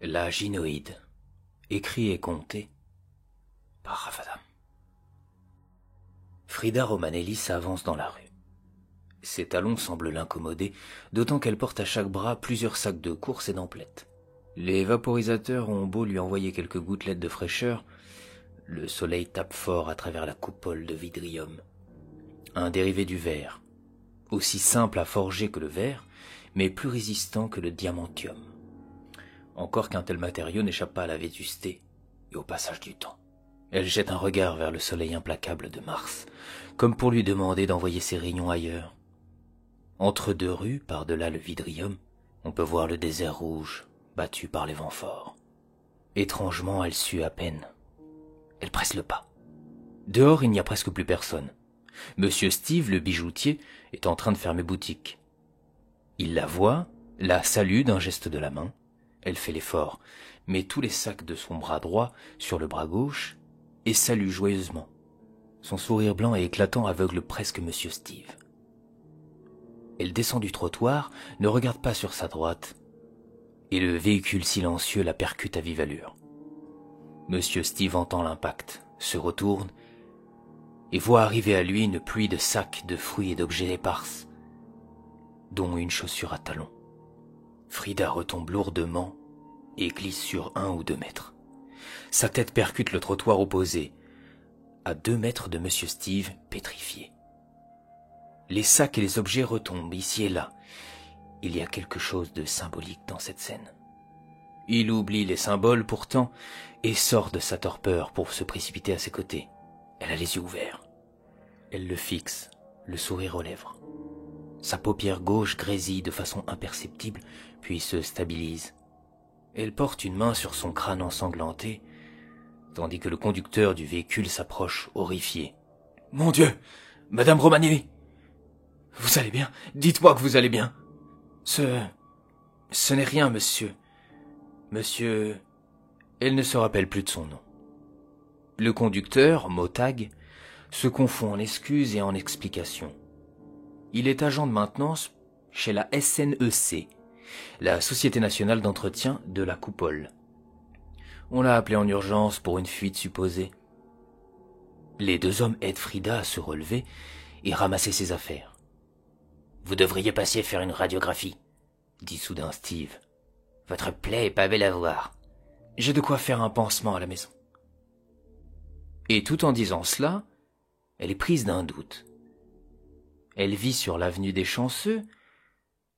La gynoïde, écrit et conté par Rafadam. Frida Romanelli s'avance dans la rue. Ses talons semblent l'incommoder, d'autant qu'elle porte à chaque bras plusieurs sacs de course et d'emplettes. Les vaporisateurs ont beau lui envoyer quelques gouttelettes de fraîcheur, le soleil tape fort à travers la coupole de vidrium. Un dérivé du verre, aussi simple à forger que le verre, mais plus résistant que le diamantium. Encore qu'un tel matériau n'échappe pas à la vétusté et au passage du temps. Elle jette un regard vers le soleil implacable de Mars, comme pour lui demander d'envoyer ses rayons ailleurs. Entre deux rues, par-delà le vidrium, on peut voir le désert rouge, battu par les vents forts. Étrangement, elle sue à peine. Elle presse le pas. Dehors, il n'y a presque plus personne. Monsieur Steve, le bijoutier, est en train de fermer boutique. Il la voit, la salue d'un geste de la main. Elle fait l'effort, met tous les sacs de son bras droit sur le bras gauche et salue joyeusement. Son sourire blanc et éclatant aveugle presque Monsieur Steve. Elle descend du trottoir, ne regarde pas sur sa droite, et le véhicule silencieux la percute à vive allure. Monsieur Steve entend l'impact, se retourne, et voit arriver à lui une pluie de sacs, de fruits et d'objets éparses, dont une chaussure à talons. Frida retombe lourdement et glisse sur 1 ou 2 mètres. Sa tête percute le trottoir opposé, à 2 mètres de Monsieur Steve, pétrifié. Les sacs et les objets retombent ici et là. Il y a quelque chose de symbolique dans cette scène. Il oublie les symboles pourtant et sort de sa torpeur pour se précipiter à ses côtés. Elle a les yeux ouverts. Elle le fixe, le sourire aux lèvres. Sa paupière gauche grésille de façon imperceptible, puis se stabilise. Elle porte une main sur son crâne ensanglanté, tandis que le conducteur du véhicule s'approche, horrifié. « Mon Dieu, Madame Romanelli, vous allez bien? Dites-moi que vous allez bien. Ce n'est rien, monsieur. Monsieur... » Elle ne se rappelle plus de son nom. Le conducteur, Motag, se confond en excuses et en explications. Il est agent de maintenance chez la SNEC, la Société nationale d'entretien de la coupole. On l'a appelé en urgence pour une fuite supposée. Les 2 hommes aident Frida à se relever et ramasser ses affaires. « Vous devriez passer faire une radiographie, » dit soudain Steve. « Votre plaie est pas belle à voir. J'ai de quoi faire un pansement à la maison. » Et tout en disant cela, elle est prise d'un doute. Elle vit sur l'avenue des Chanceux,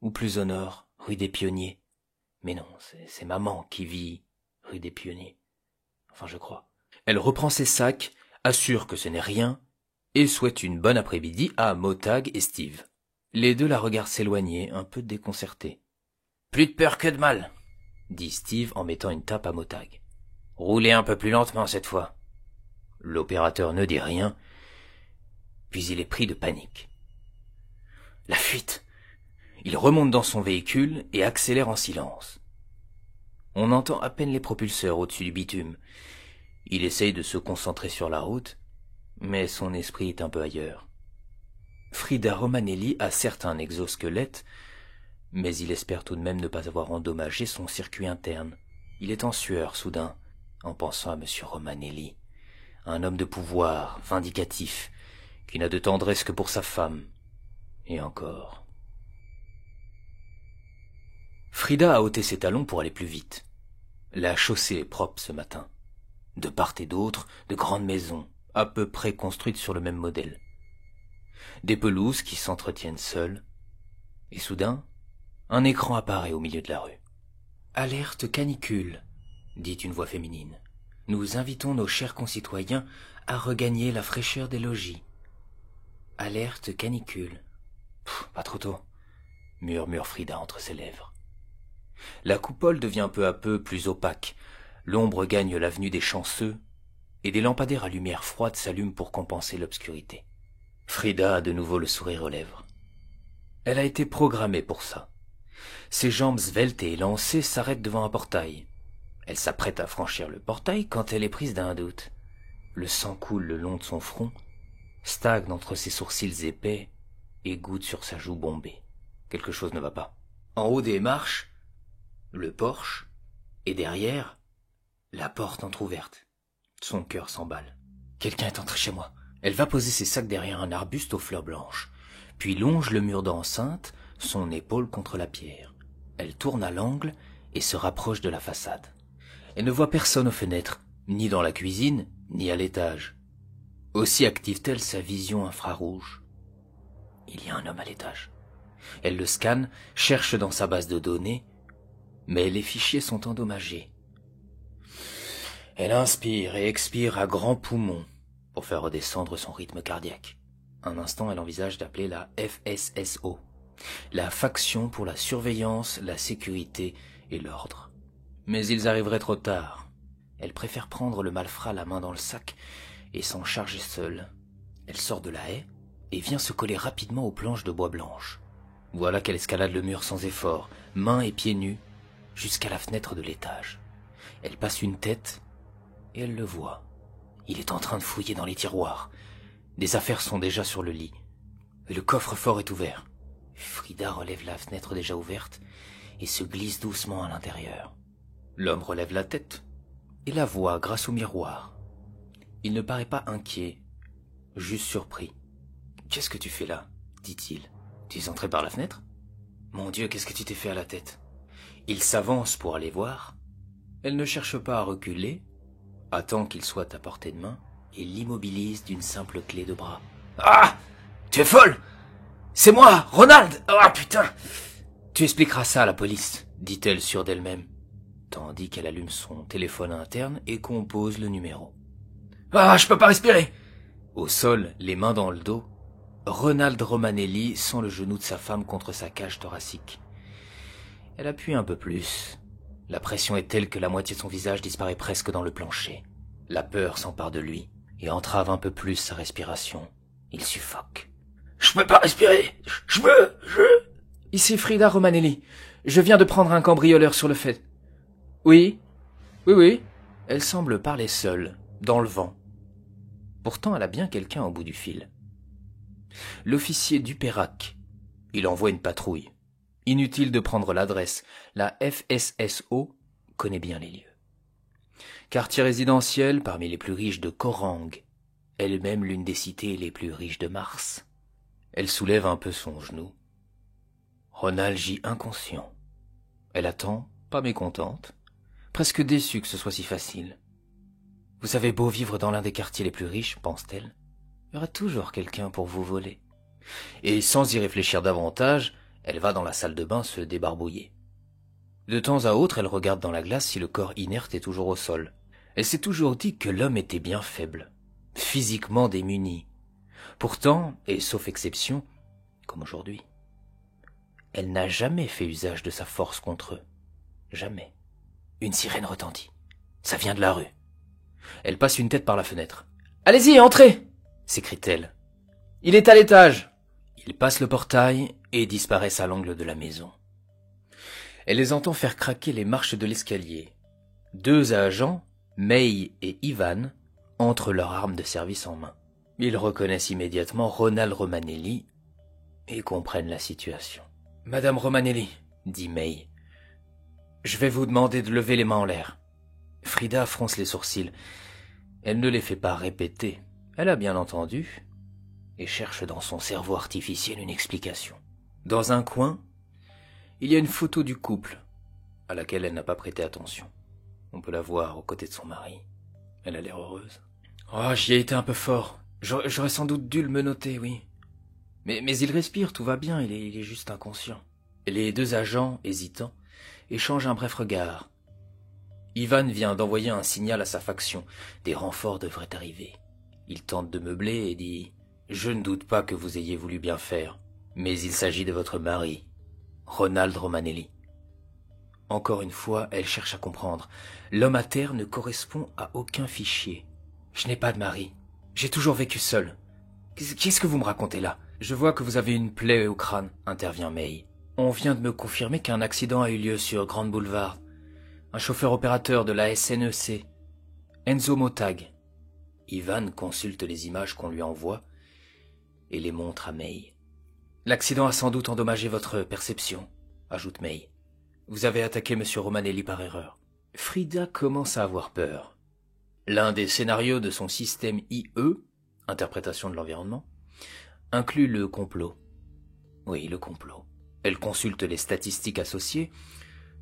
ou plus au nord, rue des Pionniers. Mais non, c'est maman qui vit rue des Pionniers. Enfin, je crois. Elle reprend ses sacs, assure que ce n'est rien, et souhaite une bonne après-midi à Motag et Steve. Les 2 la regardent s'éloigner, un peu déconcertés. « Plus de peur que de mal, » dit Steve en mettant une tape à Motag. « Roulez un peu plus lentement cette fois. » L'opérateur ne dit rien, puis il est pris de panique. La fuite. Il remonte dans son véhicule et accélère en silence. On entend à peine les propulseurs au-dessus du bitume. Il essaye de se concentrer sur la route, mais son esprit est un peu ailleurs. Frida Romanelli a certes un exosquelette, mais il espère tout de même ne pas avoir endommagé son circuit interne. Il est en sueur soudain, en pensant à monsieur Romanelli, un homme de pouvoir, vindicatif, qui n'a de tendresse que pour sa femme. Et encore. Frida a ôté ses talons pour aller plus vite. La chaussée est propre ce matin. De part et d'autre, de grandes maisons, à peu près construites sur le même modèle. Des pelouses qui s'entretiennent seules. Et soudain, un écran apparaît au milieu de la rue. « Alerte canicule », dit une voix féminine. « Nous invitons nos chers concitoyens à regagner la fraîcheur des logis. » Alerte canicule. « Pas trop tôt », murmure Frida entre ses lèvres. La coupole devient peu à peu plus opaque. L'ombre gagne l'avenue des Chanceux et des lampadaires à lumière froide s'allument pour compenser l'obscurité. Frida a de nouveau le sourire aux lèvres. Elle a été programmée pour ça. Ses jambes sveltes et élancées s'arrêtent devant un portail. Elle s'apprête à franchir le portail quand elle est prise d'un doute. Le sang coule le long de son front, stagne entre ses sourcils épais et goutte sur sa joue bombée. Quelque chose ne va pas. En haut des marches, le porche Et derrière, la porte entr'ouverte. Son cœur s'emballe. Quelqu'un est entré chez moi. Elle va poser ses sacs derrière un arbuste aux fleurs blanches, puis longe le mur d'enceinte, son épaule contre la pierre. Elle tourne à l'angle et se rapproche de la façade. Elle ne voit personne aux fenêtres, ni dans la cuisine, ni à l'étage. Aussi active-t-elle sa vision infrarouge. Il y a un homme à l'étage. Elle le scanne, cherche dans sa base de données, mais les fichiers sont endommagés. Elle inspire et expire à grands poumons pour faire redescendre son rythme cardiaque. Un instant, elle envisage d'appeler la FSSO, la faction pour la surveillance, la sécurité et l'ordre. Mais ils arriveraient trop tard. Elle préfère prendre le malfrat la main dans le sac et s'en charger seule. Elle sort de la haie et vient se coller rapidement aux planches de bois blanches. Voilà qu'elle escalade le mur sans effort, mains et pieds nus, jusqu'à la fenêtre de l'étage. Elle passe une tête et elle le voit. Il est en train de fouiller dans les tiroirs. Des affaires sont déjà sur le lit. Le coffre-fort est ouvert. Frida relève la fenêtre déjà ouverte et se glisse doucement à l'intérieur. L'homme relève la tête et la voit grâce au miroir. Il ne paraît pas inquiet, juste surpris. « Qu'est-ce que tu fais là ?» dit-il. « Tu es entré par la fenêtre ? Mon Dieu, qu'est-ce que tu t'es fait à la tête ?» Il s'avance pour aller voir. Elle ne cherche pas à reculer, attend qu'il soit à portée de main et l'immobilise d'une simple clé de bras. « Ah ! Tu es folle ! C'est moi, Ronald ! Ah putain !»« Tu expliqueras ça à la police, » dit-elle sûre d'elle-même, tandis qu'elle allume son téléphone interne et compose le numéro. « Ah, je peux pas respirer !» Au sol, les mains dans le dos, Ronald Romanelli sent le genou de sa femme contre sa cage thoracique. Elle appuie un peu plus. La pression est telle que la moitié de son visage disparaît presque dans le plancher. La peur s'empare de lui et entrave un peu plus sa respiration. Il suffoque. « Je peux pas respirer. Je veux. Ici Frida Romanelli. Je viens de prendre un cambrioleur sur le fait. »« Oui. Elle semble parler seule, dans le vent. Pourtant, elle a bien quelqu'un au bout du fil. L'officier Dupérac. Il envoie une patrouille. Inutile de prendre l'adresse. La FSSO connaît bien les lieux. Quartier résidentiel parmi les plus riches de Korang. Elle-même l'une des cités les plus riches de Mars. Elle soulève un peu son genou. Ronald gît inconscient. Elle attend, pas mécontente, presque déçue que ce soit si facile. Vous avez beau vivre dans l'un des quartiers les plus riches, pense-t-elle, il y aura toujours quelqu'un pour vous voler. Et sans y réfléchir davantage, elle va dans la salle de bain se débarbouiller. De temps à autre, elle regarde dans la glace si le corps inerte est toujours au sol. Elle s'est toujours dit que l'homme était bien faible, physiquement démuni. Pourtant, et sauf exception, comme aujourd'hui, elle n'a jamais fait usage de sa force contre eux. Jamais. Une sirène retentit. Ça vient de la rue. Elle passe une tête par la fenêtre. « Allez-y, entrez !» s'écrie-t-elle. « Il est à l'étage !» Ils passent le portail et disparaissent à l'angle de la maison. Elle les entend faire craquer les marches de l'escalier. Deux agents, May et Ivan, entrent leurs armes de service en main. Ils reconnaissent immédiatement Ronald Romanelli et comprennent la situation. « Madame Romanelli, » dit May, « je vais vous demander de lever les mains en l'air. » Frida fronce les sourcils. Elle ne les fait pas répéter. Elle a bien entendu et cherche dans son cerveau artificiel une explication. Dans un coin, il y a une photo du couple à laquelle elle n'a pas prêté attention. On peut la voir aux côtés de son mari. Elle a l'air heureuse. « Oh, j'y ai été un peu fort. J'aurais sans doute dû le menotter, oui. Mais il respire, tout va bien, il est juste inconscient. » Les deux agents, hésitants, échangent un bref regard. Ivan vient d'envoyer un signal à sa faction. Des renforts devraient arriver. Il tente de meubler et dit « Je ne doute pas que vous ayez voulu bien faire, mais il s'agit de votre mari, Ronald Romanelli. » Encore une fois, elle cherche à comprendre. L'homme à terre ne correspond à aucun fichier. « Je n'ai pas de mari. J'ai toujours vécu seul. Qu'est-ce que vous me racontez là ? Je vois que vous avez une plaie au crâne, » intervient May. « On vient de me confirmer qu'un accident a eu lieu sur Grand Boulevard. Un chauffeur opérateur de la SNEC, Enzo Motag. » Ivan consulte les images qu'on lui envoie et les montre à May. « L'accident a sans doute endommagé votre perception, » ajoute May. « Vous avez attaqué M. Romanelli par erreur. Frida commence à avoir peur. L'un des scénarios de son système IE, interprétation de l'environnement, inclut le complot. Oui, le complot. Elle consulte les statistiques associées.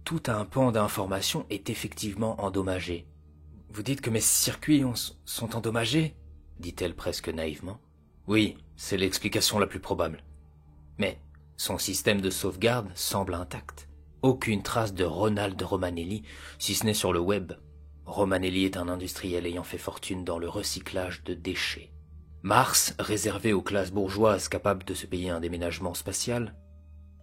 Tout un pan d'informations est effectivement endommagé. « Vous dites que mes circuits sont endommagés ?» dit-elle presque naïvement. « Oui, c'est l'explication la plus probable. Mais son système de sauvegarde semble intact. Aucune trace de Ronald Romanelli, si ce n'est sur le web. Romanelli est un industriel ayant fait fortune dans le recyclage de déchets. Mars, réservé aux classes bourgeoises capables de se payer un déménagement spatial,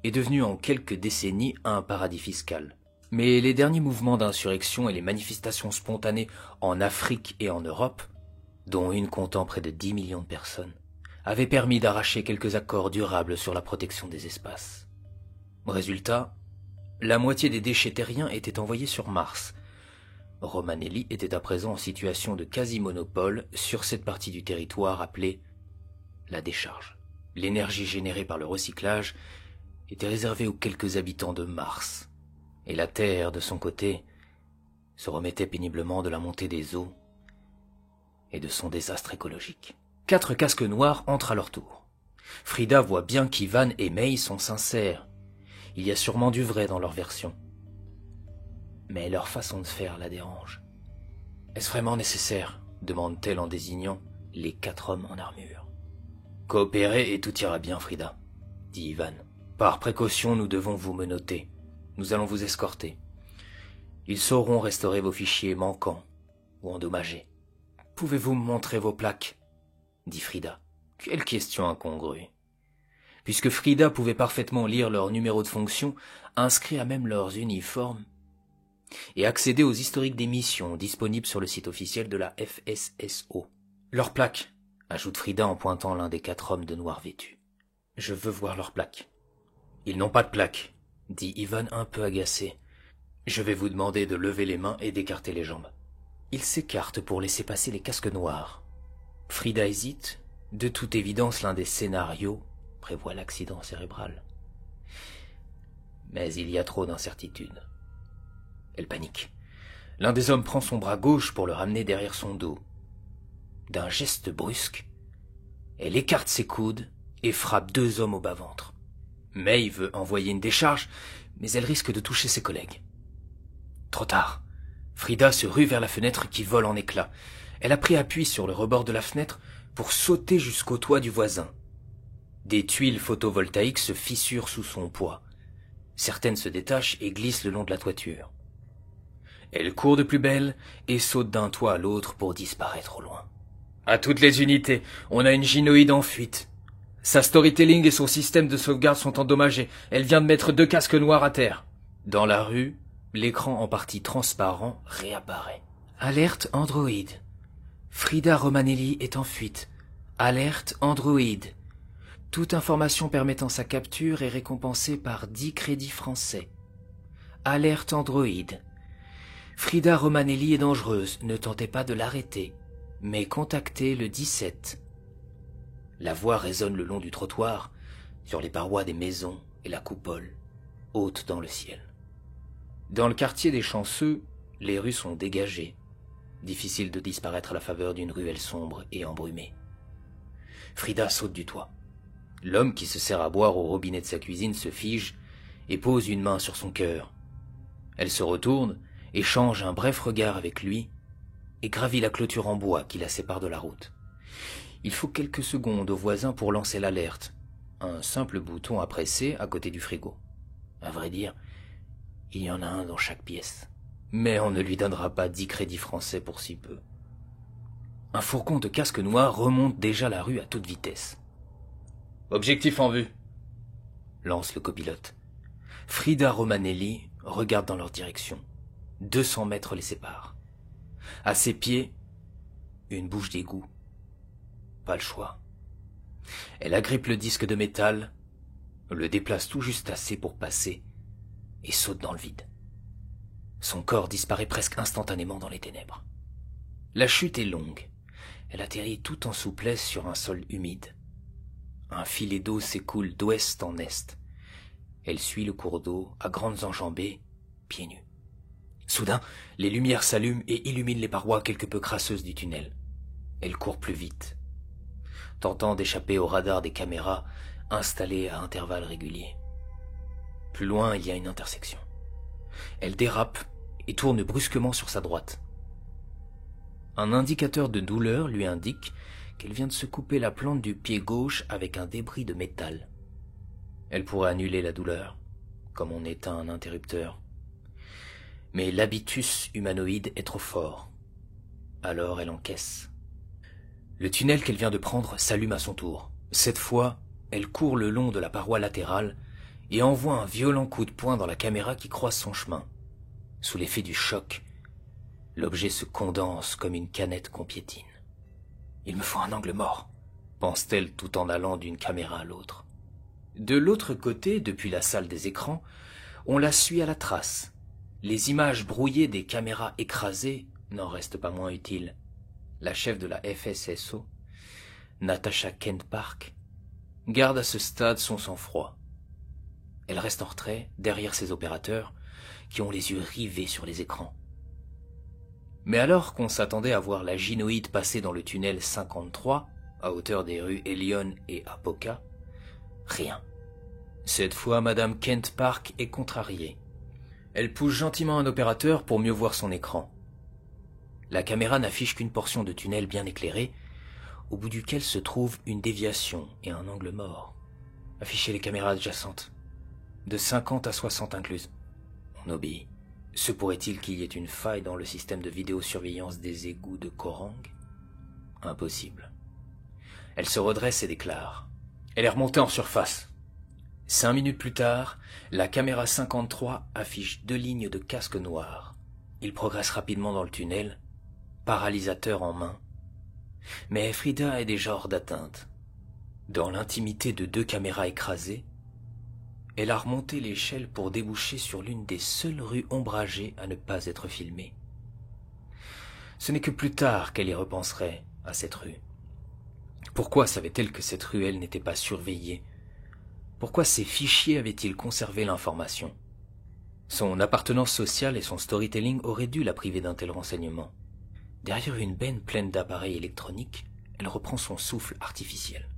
est devenu en quelques décennies un paradis fiscal. Mais les derniers mouvements d'insurrection et les manifestations spontanées en Afrique et en Europe, dont une comptant près de 10 millions de personnes, avaient permis d'arracher quelques accords durables sur la protection des espaces. Résultat, la moitié des déchets terriens étaient envoyés sur Mars. Romanelli était à présent en situation de quasi-monopole sur cette partie du territoire appelée la décharge. L'énergie générée par le recyclage était réservée aux quelques habitants de Mars. Et la Terre, de son côté, se remettait péniblement de la montée des eaux et de son désastre écologique. 4 casques noirs entrent à leur tour. Frida voit bien qu'Ivan et May sont sincères. Il y a sûrement du vrai dans leur version. Mais leur façon de faire la dérange. « Est-ce vraiment nécessaire ?» demande-t-elle en désignant les 4 hommes en armure. « Coopérez et tout ira bien, Frida, » dit Ivan. « Par précaution, nous devons vous menotter. Nous allons vous escorter. Ils sauront restaurer vos fichiers manquants ou endommagés. Pouvez-vous me montrer vos plaques ?» dit Frida. Quelle question incongrue. Puisque Frida pouvait parfaitement lire leurs numéros de fonction, inscrits à même leurs uniformes, et accéder aux historiques des missions disponibles sur le site officiel de la FSSO. « Leurs plaques !» ajoute Frida en pointant l'un des 4 hommes de noir vêtus. « Je veux voir leurs plaques. »« Ils n'ont pas de plaques, » dit Ivan un peu agacé. « Je vais vous demander de lever les mains et d'écarter les jambes. » Il s'écarte pour laisser passer les casques noirs. Frida hésite. De toute évidence, l'un des scénarios prévoit l'accident cérébral. Mais il y a trop d'incertitudes. Elle panique. L'un des hommes prend son bras gauche pour le ramener derrière son dos. D'un geste brusque, elle écarte ses coudes et frappe 2 hommes au bas-ventre. May veut envoyer une décharge, mais elle risque de toucher ses collègues. Trop tard. Frida se rue vers la fenêtre qui vole en éclats. Elle a pris appui sur le rebord de la fenêtre pour sauter jusqu'au toit du voisin. Des tuiles photovoltaïques se fissurent sous son poids. Certaines se détachent et glissent le long de la toiture. Elle court de plus belle et saute d'un toit à l'autre pour disparaître au loin. À toutes les unités, on a une gynoïde en fuite. Sa storytelling et son système de sauvegarde sont endommagés. Elle vient de mettre 2 casques noirs à terre. Dans la rue, l'écran en partie transparent réapparaît. Alerte Android. Frida Romanelli est en fuite. Alerte Android. Toute information permettant sa capture est récompensée par 10 crédits français. Alerte Android. Frida Romanelli est dangereuse, ne tentez pas de l'arrêter, mais contactez le 17. La voix résonne le long du trottoir, sur les parois des maisons et la coupole, haute dans le ciel. Dans le quartier des Chanceux, les rues sont dégagées. Difficile de disparaître à la faveur d'une ruelle sombre et embrumée. Frida saute du toit. L'homme qui se sert à boire au robinet de sa cuisine se fige et pose une main sur son cœur. Elle se retourne, échange un bref regard avec lui et gravit la clôture en bois qui la sépare de la route. Il faut quelques secondes au voisin pour lancer l'alerte. Un simple bouton à presser à côté du frigo. À vrai dire, il y en a un dans chaque pièce. Mais on ne lui donnera pas 10 crédits français pour si peu. Un fourgon de casque noir remonte déjà la rue à toute vitesse. « Objectif en vue !» lance le copilote. Frida Romanelli regarde dans leur direction. 200 mètres les séparent. À ses pieds, une bouche d'égout. Pas le choix. Elle agrippe le disque de métal, le déplace tout juste assez pour passer et saute dans le vide. Son corps disparaît presque instantanément dans les ténèbres. La chute est longue. Elle atterrit tout en souplesse sur un sol humide. Un filet d'eau s'écoule d'ouest en est. Elle suit le cours d'eau à grandes enjambées, pieds nus. Soudain, les lumières s'allument et illuminent les parois quelque peu crasseuses du tunnel. Elle court plus vite, tentant d'échapper au radar des caméras installées à intervalles réguliers. Plus loin, il y a une intersection. Elle dérape et tourne brusquement sur sa droite. Un indicateur de douleur lui indique qu'elle vient de se couper la plante du pied gauche avec un débris de métal. Elle pourrait annuler la douleur, comme on éteint un interrupteur. Mais l'habitus humanoïde est trop fort. Alors elle encaisse. Le tunnel qu'elle vient de prendre s'allume à son tour. Cette fois, elle court le long de la paroi latérale et envoie un violent coup de poing dans la caméra qui croise son chemin. Sous l'effet du choc, l'objet se condense comme une canette qu'on piétine. « Il me faut un angle mort », pense-t-elle tout en allant d'une caméra à l'autre. De l'autre côté, depuis la salle des écrans, on la suit à la trace. Les images brouillées des caméras écrasées n'en restent pas moins utiles. La chef de la FSSO, Natasha Kent Park, garde à ce stade son sang-froid. Elle reste en retrait, derrière ses opérateurs, qui ont les yeux rivés sur les écrans. Mais alors qu'on s'attendait à voir la gynoïde passer dans le tunnel 53, à hauteur des rues Elion et Apoka, rien. Cette fois, Madame Kent Park est contrariée. Elle pousse gentiment un opérateur pour mieux voir son écran. La caméra n'affiche qu'une portion de tunnel bien éclairée, au bout duquel se trouve une déviation et un angle mort. Affichez les caméras adjacentes, de 50 à 60 incluses. On obéit. Se pourrait-il qu'il y ait une faille dans le système de vidéosurveillance des égouts de Korang? Impossible. Elle se redresse et déclare. Elle est remontée en surface. 5 minutes plus tard, la caméra 53 affiche 2 lignes de casque noir. Il progresse rapidement dans le tunnel, paralysateur en main. Mais Frida est déjà hors d'atteinte. Dans l'intimité de 2 caméras écrasées, elle a remonté l'échelle pour déboucher sur l'une des seules rues ombragées à ne pas être filmée. Ce n'est que plus tard qu'elle y repenserait à cette rue. Pourquoi savait-elle que cette ruelle n'était pas surveillée? Pourquoi ces fichiers avaient-ils conservé l'information? Son appartenance sociale et son storytelling auraient dû la priver d'un tel renseignement. Derrière une benne pleine d'appareils électroniques, elle reprend son souffle artificiel.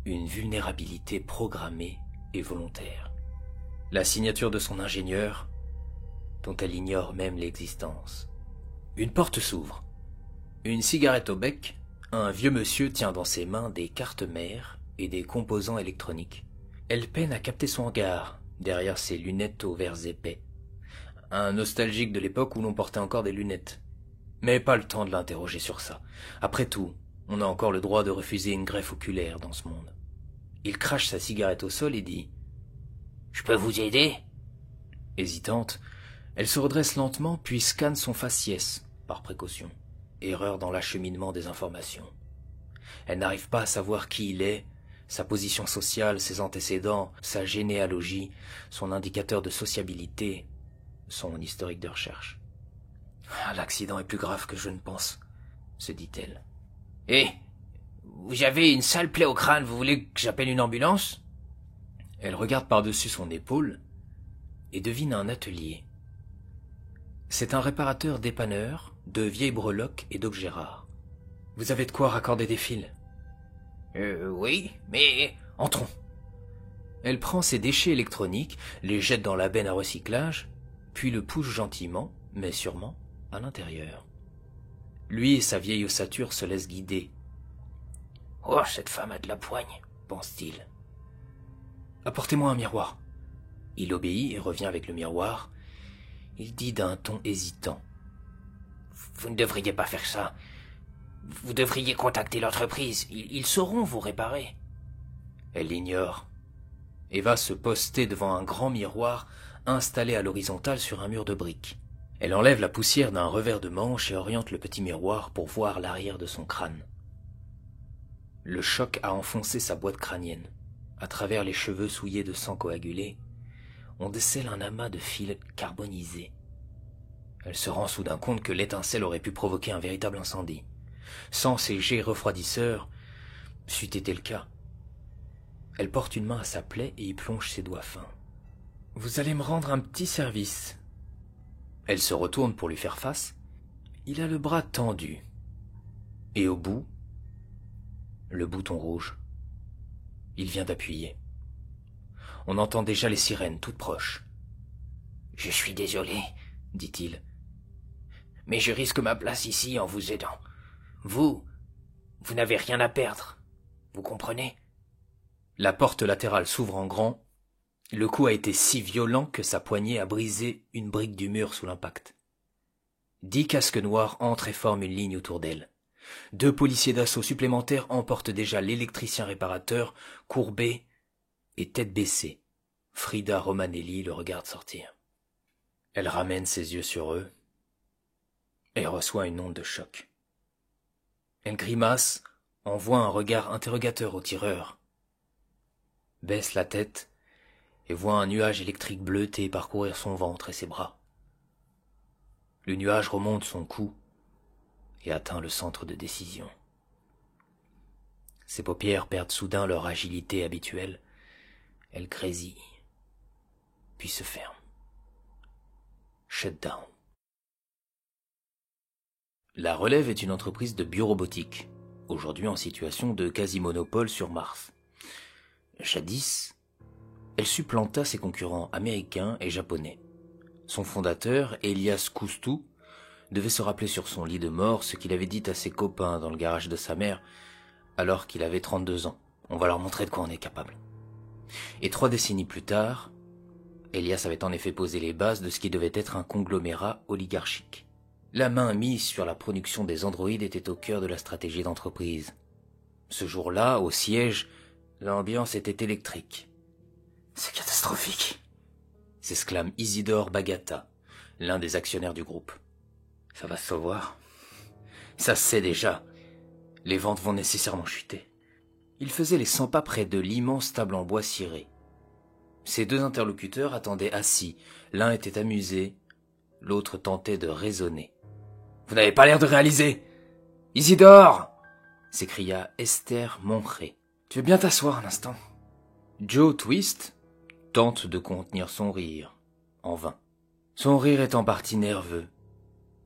Une vulnérabilité programmée et volontaire. La signature de son ingénieur, dont elle ignore même l'existence. Une porte s'ouvre. Une cigarette au bec, un vieux monsieur tient dans ses mains des cartes mères et des composants électroniques. Elle peine à capter son regard, derrière ses lunettes aux verres épais. Un nostalgique de l'époque où l'on portait encore des lunettes. Mais pas le temps de l'interroger sur ça. Après tout, on a encore le droit de refuser une greffe oculaire dans ce monde. Il crache sa cigarette au sol et dit « Je peux vous aider ?» Hésitante, elle se redresse lentement puis scanne son faciès, par précaution. Erreur dans l'acheminement des informations. Elle n'arrive pas à savoir qui il est, sa position sociale, ses antécédents, sa généalogie, son indicateur de sociabilité, son historique de recherche. « L'accident est plus grave que je ne pense, » se dit-elle. « Eh, vous avez une sale plaie au crâne, vous voulez que j'appelle une ambulance ?» Elle regarde par-dessus son épaule et devine un atelier. C'est un réparateur dépanneur de vieilles breloques et d'objets rares. « Vous avez de quoi raccorder des fils ?»« Oui, mais entrons. » Elle prend ses déchets électroniques, les jette dans la benne à recyclage, puis le pousse gentiment, mais sûrement, à l'intérieur. Lui et sa vieille ossature se laissent guider. « Oh, cette femme a de la poigne, » pense-t-il. « Apportez-moi un miroir. » Il obéit et revient avec le miroir. Il dit d'un ton hésitant. « Vous ne devriez pas faire ça. Vous devriez contacter l'entreprise. Ils sauront vous réparer. » Elle l'ignore et va se poster devant un grand miroir installé à l'horizontale sur un mur de briques. Elle enlève la poussière d'un revers de manche et oriente le petit miroir pour voir l'arrière de son crâne. Le choc a enfoncé sa boîte crânienne. À travers les cheveux souillés de sang coagulé, on décèle un amas de fils carbonisés. Elle se rend soudain compte que l'étincelle aurait pu provoquer un véritable incendie. Sans ces jets refroidisseurs, c'eût été le cas. Elle porte une main à sa plaie et y plonge ses doigts fins. Vous allez me rendre un petit service. Elle se retourne pour lui faire face. Il a le bras tendu. Et au bout, le bouton rouge. Il vient d'appuyer. On entend déjà les sirènes toutes proches. « Je suis désolé, » dit-il. « Mais je risque ma place ici en vous aidant. Vous n'avez rien à perdre. Vous comprenez ?» La porte latérale s'ouvre en grand. Le coup a été si violent que sa poignée a brisé une brique du mur sous l'impact. 10 casques noirs entrent et forment une ligne autour d'elle. 2 policiers d'assaut supplémentaires emportent déjà l'électricien réparateur, courbé et tête baissée. Frida Romanelli le regarde sortir. Elle ramène ses yeux sur eux et reçoit une onde de choc. Elle grimace, envoie un regard interrogateur au tireur, baisse la tête et voit un nuage électrique bleuté parcourir son ventre et ses bras. Le nuage remonte son cou et atteint le centre de décision. Ses paupières perdent soudain leur agilité habituelle. Elle grésille, puis se ferme. Shut down. La Relève est une entreprise de biorobotique, aujourd'hui en situation de quasi-monopole sur Mars. Jadis, elle supplanta ses concurrents américains et japonais. Son fondateur, Elias Koustou, devait se rappeler sur son lit de mort ce qu'il avait dit à ses copains dans le garage de sa mère alors qu'il avait 32 ans. On va leur montrer de quoi on est capable. Et 3 décennies plus tard, Elias avait en effet posé les bases de ce qui devait être un conglomérat oligarchique. La main mise sur la production des androïdes était au cœur de la stratégie d'entreprise. Ce jour-là, au siège, l'ambiance était électrique. « C'est catastrophique !» s'exclame Isidore Bagata, l'un des actionnaires du groupe. « Ça va se voir. Ça se sait déjà. Les ventes vont nécessairement chuter. » Il faisait les 100 pas près de l'immense table en bois ciré. Ses 2 interlocuteurs attendaient assis. L'un était amusé, l'autre tentait de raisonner. « Vous n'avez pas l'air de réaliser !»« Isidore !» s'écria Esther Monré. « Tu veux bien t'asseoir un instant ?» Joe Twist tente de contenir son rire, en vain. Son rire est en partie nerveux.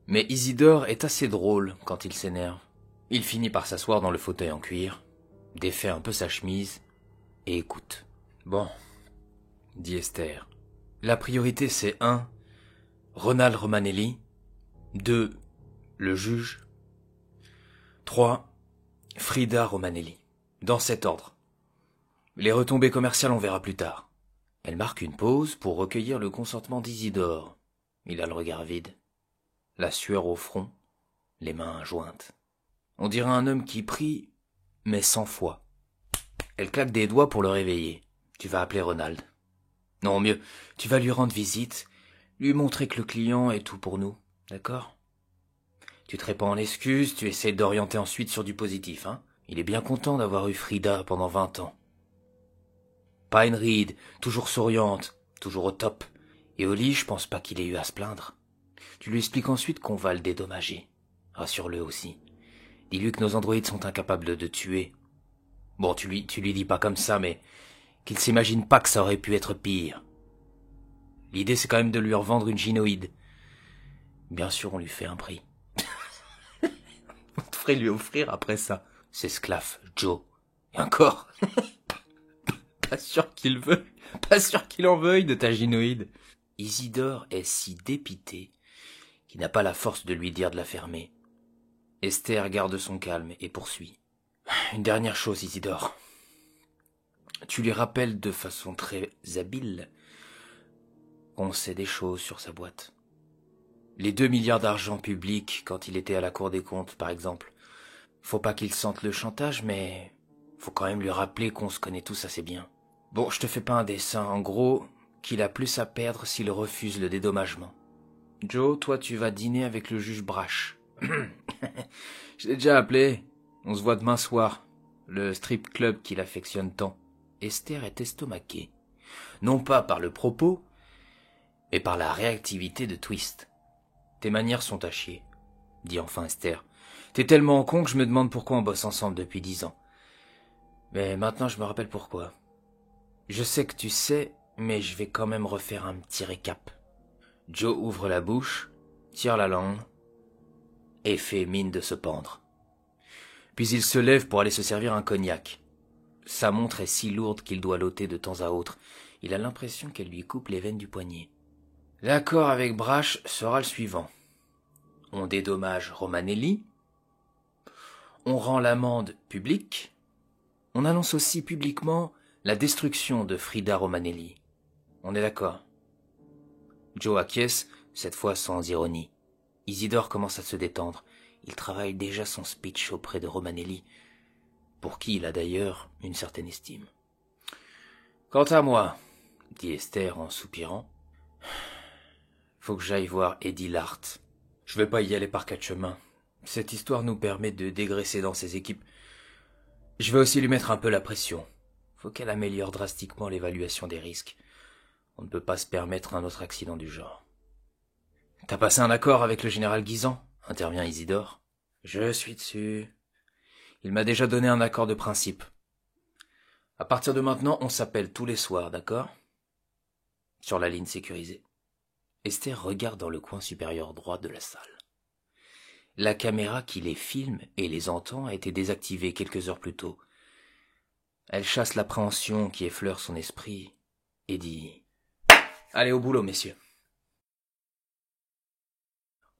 Mais Isidore est assez drôle quand il s'énerve. Il finit par s'asseoir dans le fauteuil en cuir, défait un peu sa chemise et écoute. « Bon, » dit Esther. « La priorité c'est 1. Ronald Romanelli. 2. Le juge. 3. Frida Romanelli. Dans cet ordre. Les retombées commerciales on verra plus tard. » Elle marque une pause pour recueillir le consentement d'Isidore. Il a le regard vide, la sueur au front, les mains jointes. On dirait un homme qui prie, mais sans foi. Elle claque des doigts pour le réveiller. « Tu vas appeler Ronald. Non, mieux, tu vas lui rendre visite, lui montrer que le client est tout pour nous, d'accord ? Tu te répands en excuses, tu essaies d'orienter ensuite sur du positif, hein ? Il est bien content d'avoir eu Frida pendant 20 ans. Pine Reed, toujours souriante, toujours au top. Et au lit, je pense pas qu'il ait eu à se plaindre. Tu lui expliques ensuite qu'on va le dédommager. Rassure-le aussi. Dis-lui que nos androïdes sont incapables de tuer. Bon, tu lui dis pas comme ça, mais qu'il s'imagine pas que ça aurait pu être pire. L'idée, c'est quand même de lui revendre une gynoïde. Bien sûr, on lui fait un prix. On devrait lui offrir après ça. S'esclaffe Joe. Et encore. Pas sûr qu'il veut. Pas sûr qu'il en veuille de ta gynoïde. Isidore est si dépité qu'il n'a pas la force de lui dire de la fermer. Esther garde son calme et poursuit. Une dernière chose, Isidore. Tu lui rappelles de façon très habile qu'on sait des choses sur sa boîte. Les 2 milliards d'argent public quand il était à la Cour des comptes, par exemple. Faut pas qu'il sente le chantage, mais faut quand même lui rappeler qu'on se connaît tous assez bien. Bon, je te fais pas un dessin. En gros, qu'il a plus à perdre s'il refuse le dédommagement. Joe, toi, tu vas dîner avec le juge Brash. Je l'ai déjà appelé. On se voit demain soir. Le strip club qu'il affectionne tant. Esther est estomaquée. Non pas par le propos, mais par la réactivité de Twist. Tes manières sont à chier, dit enfin Esther. T'es tellement con que je me demande pourquoi on bosse ensemble depuis 10 ans. Mais maintenant je me rappelle pourquoi. Je sais que tu sais mais je vais quand même refaire un petit récap. Joe ouvre la bouche, tire la langue et fait mine de se pendre. Puis il se lève pour aller se servir un cognac. Sa montre est si lourde qu'il doit l'ôter de temps à autre. Il a l'impression qu'elle lui coupe les veines du poignet. L'accord avec Brash sera le suivant. On dédommage Romanelli, on rend l'amende publique, on annonce aussi publiquement la destruction de Frida Romanelli. On est d'accord? Joe acquiesce, cette fois sans ironie. Isidore commence à se détendre. Il travaille déjà son speech auprès de Romanelli, pour qui il a d'ailleurs une certaine estime. Quant à moi, dit Esther en soupirant, faut que j'aille voir Eddie Lart. Je vais pas y aller par quatre chemins. Cette histoire nous permet de dégraisser dans ses équipes. Je vais aussi lui mettre un peu la pression. Faut qu'elle améliore drastiquement l'évaluation des risques. On ne peut pas se permettre un autre accident du genre. T'as passé un accord avec le général Guisan, intervient Isidore. Je suis dessus. Il m'a déjà donné un accord de principe. À partir de maintenant, on s'appelle tous les soirs, d'accord? Sur la ligne sécurisée. Esther regarde dans le coin supérieur droit de la salle. La caméra qui les filme et les entend a été désactivée quelques heures plus tôt. Elle chasse l'appréhension qui effleure son esprit et dit « Allez au boulot, messieurs !»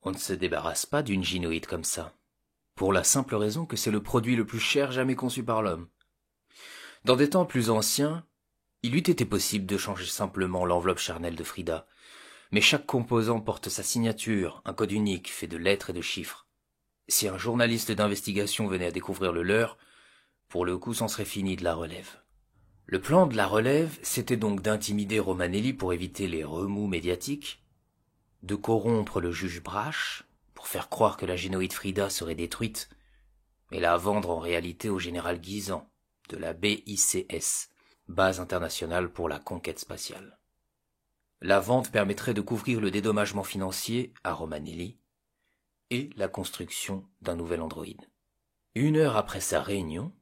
On ne se débarrasse pas d'une gynoïde comme ça, pour la simple raison que c'est le produit le plus cher jamais conçu par l'homme. Dans des temps plus anciens, il eût été possible de changer simplement l'enveloppe charnelle de Frida, mais chaque composant porte sa signature, un code unique fait de lettres et de chiffres. Si un journaliste d'investigation venait à découvrir le leur, pour le coup c'en serait fini de la relève. Le plan de la relève, c'était donc d'intimider Romanelli pour éviter les remous médiatiques, de corrompre le juge Brash pour faire croire que la génoïde Frida serait détruite, et la vendre en réalité au général Guisan de la BICS, Base internationale pour la conquête spatiale. La vente permettrait de couvrir le dédommagement financier à Romanelli et la construction d'un nouvel androïde. 1 heure après sa réunion,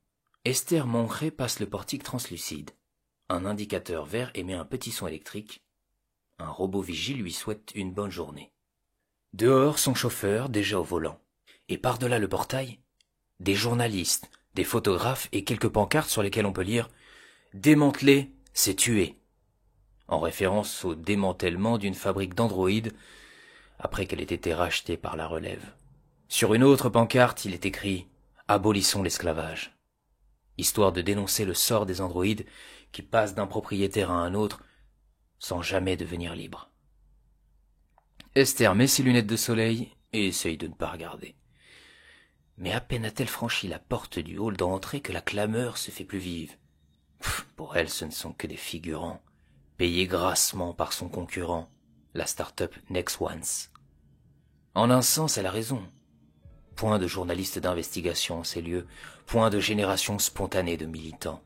Esther Moncrief passe le portique translucide. Un indicateur vert émet un petit son électrique. Un robot vigile lui souhaite une bonne journée. Dehors, son chauffeur, déjà au volant. Et par-delà le portail, des journalistes, des photographes et quelques pancartes sur lesquelles on peut lire « Démanteler, c'est tuer », en référence au démantèlement d'une fabrique d'androïdes après qu'elle ait été rachetée par la relève. Sur une autre pancarte, il est écrit « Abolissons l'esclavage », histoire de dénoncer le sort des androïdes qui passent d'un propriétaire à un autre sans jamais devenir libres. Esther met ses lunettes de soleil et essaye de ne pas regarder. Mais à peine a-t-elle franchi la porte du hall d'entrée que la clameur se fait plus vive. Pour elle, ce ne sont que des figurants, payés grassement par son concurrent, la start-up Next Ones. En un sens, elle a raison. Point de journalistes d'investigation en ces lieux, point de génération spontanée de militants.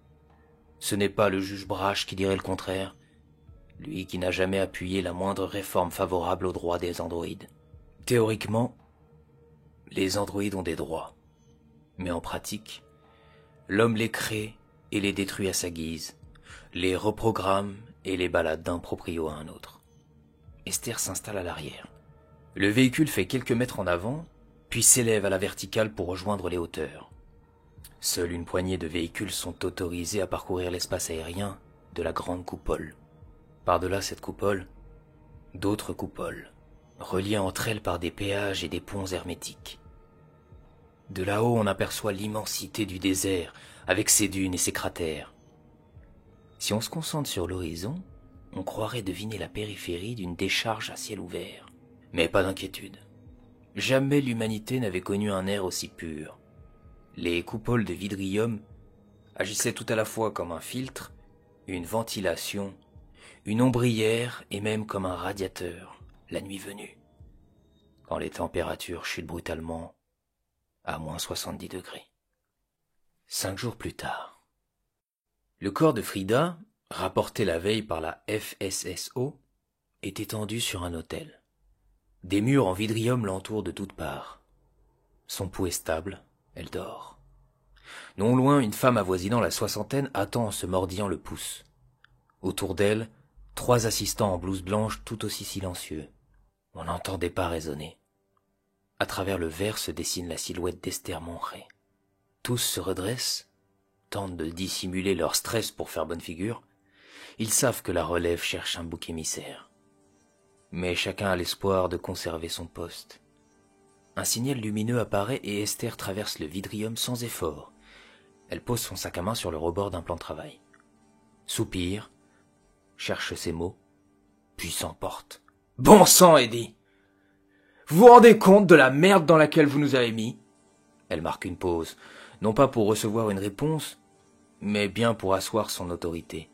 Ce n'est pas le juge Brash qui dirait le contraire, lui qui n'a jamais appuyé la moindre réforme favorable aux droits des androïdes. Théoriquement, les androïdes ont des droits, mais en pratique, l'homme les crée et les détruit à sa guise, les reprogramme et les balade d'un proprio à un autre. Esther s'installe à l'arrière. Le véhicule fait quelques mètres en avant, puis s'élève à la verticale pour rejoindre les hauteurs. Seule une poignée de véhicules sont autorisés à parcourir l'espace aérien de la grande coupole. Par-delà cette coupole, d'autres coupoles, reliées entre elles par des péages et des ponts hermétiques. De là-haut, on aperçoit l'immensité du désert, avec ses dunes et ses cratères. Si on se concentre sur l'horizon, on croirait deviner la périphérie d'une décharge à ciel ouvert. Mais pas d'inquiétude. Jamais l'humanité n'avait connu un air aussi pur. Les coupoles de Vidrium agissaient tout à la fois comme un filtre, une ventilation, une ombrière et même comme un radiateur, la nuit venue, quand les températures chutent brutalement à moins 70 degrés. 5 jours plus tard, le corps de Frida, rapporté la veille par la FSSO, est étendu sur un autel. Des murs en vidrium l'entourent de toutes parts. Son pouls est stable, elle dort. Non loin, une femme avoisinant la soixantaine attend en se mordillant le pouce. Autour d'elle, 3 assistants en blouse blanche tout aussi silencieux. On n'entendait pas résonner. À travers le verre se dessine la silhouette d'Esther Monrey. Tous se redressent, tentent de dissimuler leur stress pour faire bonne figure. Ils savent que la relève cherche un bouc émissaire. Mais chacun a l'espoir de conserver son poste. Un signal lumineux apparaît et Esther traverse le vidrium sans effort. Elle pose son sac à main sur le rebord d'un plan de travail. Soupire, cherche ses mots, puis s'emporte. « Bon sang, Eddie! Vous vous rendez compte de la merde dans laquelle vous nous avez mis ?» Elle marque une pause, non pas pour recevoir une réponse, mais bien pour asseoir son autorité.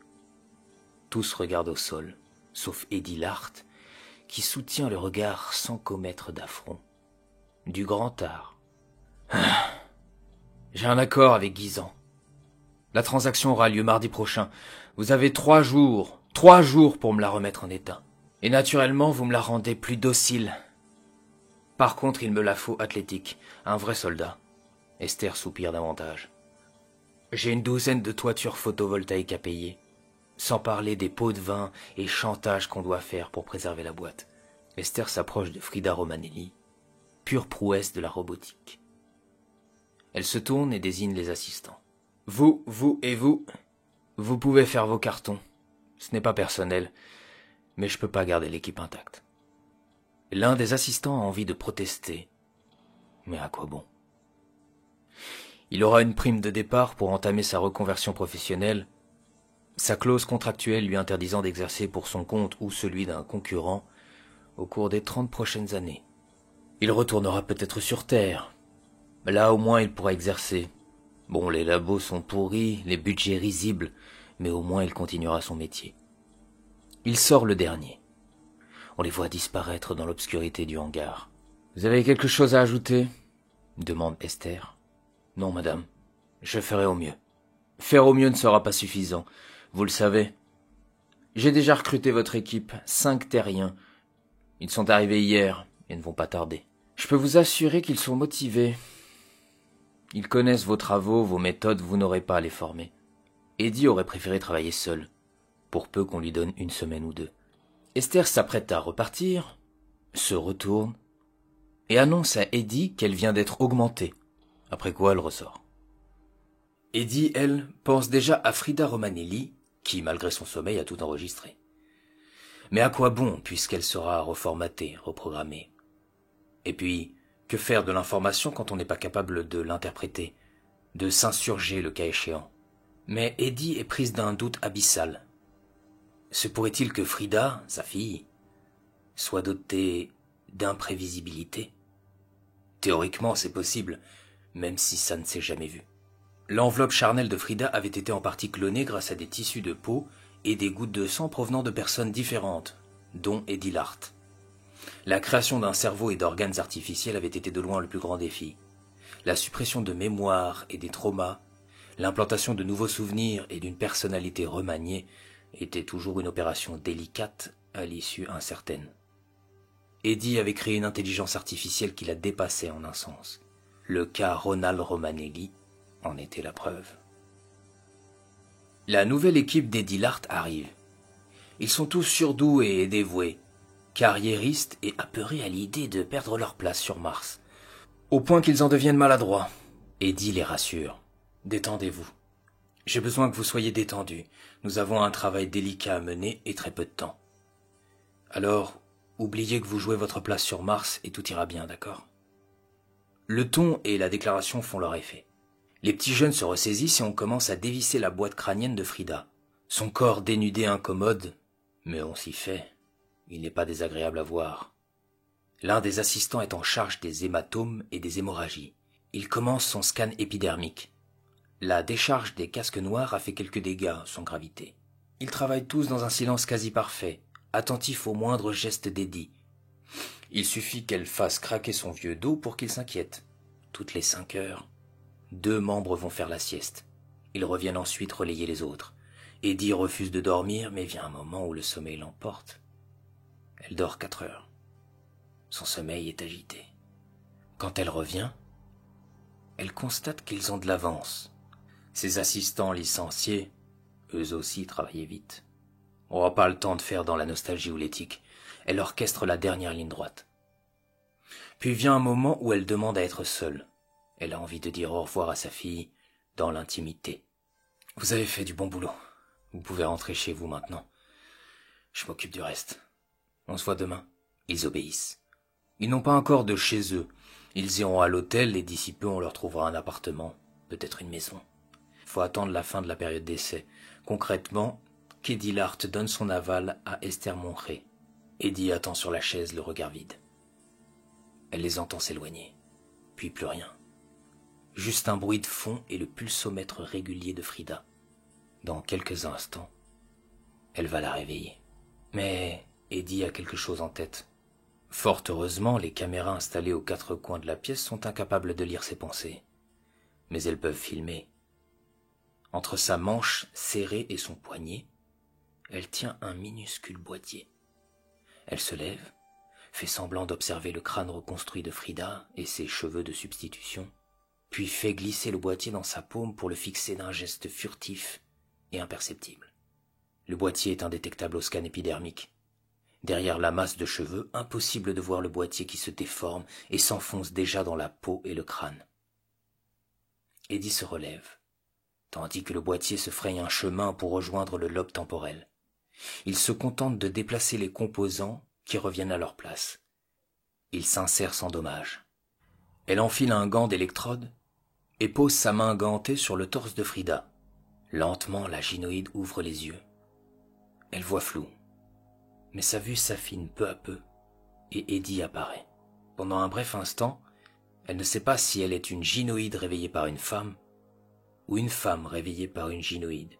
Tous regardent au sol, sauf Eddie Lart, qui soutient le regard sans commettre d'affront. Du grand art. J'ai un accord avec Guisan. La transaction aura lieu mardi prochain. Vous avez 3 jours pour me la remettre en état. Et naturellement, vous me la rendez plus docile. Par contre, il me la faut athlétique, un vrai soldat. Esther soupire davantage. J'ai une 12aine de toitures photovoltaïques à payer, sans parler des pots de vin et chantage qu'on doit faire pour préserver la boîte. Esther s'approche de Frida Romanelli, pure prouesse de la robotique. Elle se tourne et désigne les assistants. Vous et vous, vous pouvez faire vos cartons. Ce n'est pas personnel, mais je peux pas garder l'équipe intacte. L'un des assistants a envie de protester, mais à quoi bon? Il aura une prime de départ pour entamer sa reconversion professionnelle, sa clause contractuelle lui interdisant d'exercer pour son compte ou celui d'un concurrent au cours des 30 prochaines années. Il retournera peut-être sur Terre. Là, au moins, il pourra exercer. Bon, les labos sont pourris, les budgets risibles, mais au moins il continuera son métier. Il sort le dernier. On les voit disparaître dans l'obscurité du hangar. « Vous avez quelque chose à ajouter ?» demande Esther. « Non, madame. Je ferai au mieux. » Faire au mieux ne sera pas suffisant. Vous le savez. J'ai déjà recruté votre équipe, 5 terriens. Ils sont arrivés hier et ne vont pas tarder. Je peux vous assurer qu'ils sont motivés. Ils connaissent vos travaux, vos méthodes, vous n'aurez pas à les former. Eddie aurait préféré travailler seul, pour peu qu'on lui donne 1 semaine ou 2. Esther s'apprête à repartir, se retourne, et annonce à Eddie qu'elle vient d'être augmentée, après quoi elle ressort. Eddie, elle, pense déjà à Frida Romanelli, qui, malgré son sommeil, a tout enregistré. Mais à quoi bon, puisqu'elle sera reformatée, reprogrammée? Et puis, que faire de l'information quand on n'est pas capable de l'interpréter, de s'insurger le cas échéant? Mais Eddie est prise d'un doute abyssal. Se pourrait-il que Frida, sa fille, soit dotée d'imprévisibilité? Théoriquement, c'est possible, même si ça ne s'est jamais vu. L'enveloppe charnelle de Frida avait été en partie clonée grâce à des tissus de peau et des gouttes de sang provenant de personnes différentes, dont Eddie Lart. La création d'un cerveau et d'organes artificiels avait été de loin le plus grand défi. La suppression de mémoire et des traumas, l'implantation de nouveaux souvenirs et d'une personnalité remaniée était toujours une opération délicate à l'issue incertaine. Eddie avait créé une intelligence artificielle qui la dépassait en un sens. Le cas Ronald Romanelli en était la preuve. La nouvelle équipe d'Eddie Lart arrive. Ils sont tous surdoués et dévoués, carriéristes et apeurés à l'idée de perdre leur place sur Mars, au point qu'ils en deviennent maladroits. Eddie les rassure. « Détendez-vous. J'ai besoin que vous soyez détendus. Nous avons un travail délicat à mener et très peu de temps. Alors, oubliez que vous jouez votre place sur Mars et tout ira bien, d'accord ?» Le ton et la déclaration font leur effet. Les petits jeunes se ressaisissent et on commence à dévisser la boîte crânienne de Frida. Son corps dénudé incommode, mais on s'y fait. Il n'est pas désagréable à voir. L'un des assistants est en charge des hématomes et des hémorragies. Il commence son scan épidermique. La décharge des casques noirs a fait quelques dégâts sans gravité. Ils travaillent tous dans un silence quasi parfait, attentifs aux moindres gestes d'Eddie. Il suffit qu'elle fasse craquer son vieux dos pour qu'il s'inquiète. Toutes les 5 heures, 2 membres vont faire la sieste. Ils reviennent ensuite relayer les autres. Eddie refuse de dormir, mais vient un moment où le sommeil l'emporte. Elle dort 4 heures. Son sommeil est agité. Quand elle revient, elle constate qu'ils ont de l'avance. Ses assistants licenciés, eux aussi, travaillaient vite. On n'aura pas le temps de faire dans la nostalgie ou l'éthique. Elle orchestre la dernière ligne droite. Puis vient un moment où elle demande à être seule. Elle a envie de dire au revoir à sa fille dans l'intimité. « Vous avez fait du bon boulot. Vous pouvez rentrer chez vous maintenant. Je m'occupe du reste. On se voit demain. » Ils obéissent. Ils n'ont pas encore de chez eux. Ils iront à l'hôtel et d'ici peu on leur trouvera un appartement, peut-être une maison. Faut attendre la fin de la période d'essai. Concrètement, Eddie Lart donne son aval à Esther Monré. Eddie attend sur la chaise, le regard vide. Elle les entend s'éloigner, puis plus rien. Juste un bruit de fond et le pulsomètre régulier de Frida. Dans quelques instants, elle va la réveiller. Mais Eddie a quelque chose en tête. Fort heureusement, les caméras installées aux quatre coins de la pièce sont incapables de lire ses pensées. Mais elles peuvent filmer. Entre sa manche serrée et son poignet, elle tient un minuscule boîtier. Elle se lève, fait semblant d'observer le crâne reconstruit de Frida et ses cheveux de substitution, puis fait glisser le boîtier dans sa paume pour le fixer d'un geste furtif et imperceptible. Le boîtier est indétectable au scan épidermique. Derrière la masse de cheveux, impossible de voir le boîtier qui se déforme et s'enfonce déjà dans la peau et le crâne. Eddie se relève, tandis que le boîtier se fraye un chemin pour rejoindre le lobe temporel. Il se contente de déplacer les composants qui reviennent à leur place. Il s'insère sans dommage. Elle enfile un gant d'électrode et pose sa main gantée sur le torse de Frida. Lentement, la gynoïde ouvre les yeux. Elle voit flou, mais sa vue s'affine peu à peu et Eddie apparaît. Pendant un bref instant, elle ne sait pas si elle est une gynoïde réveillée par une femme ou une femme réveillée par une gynoïde.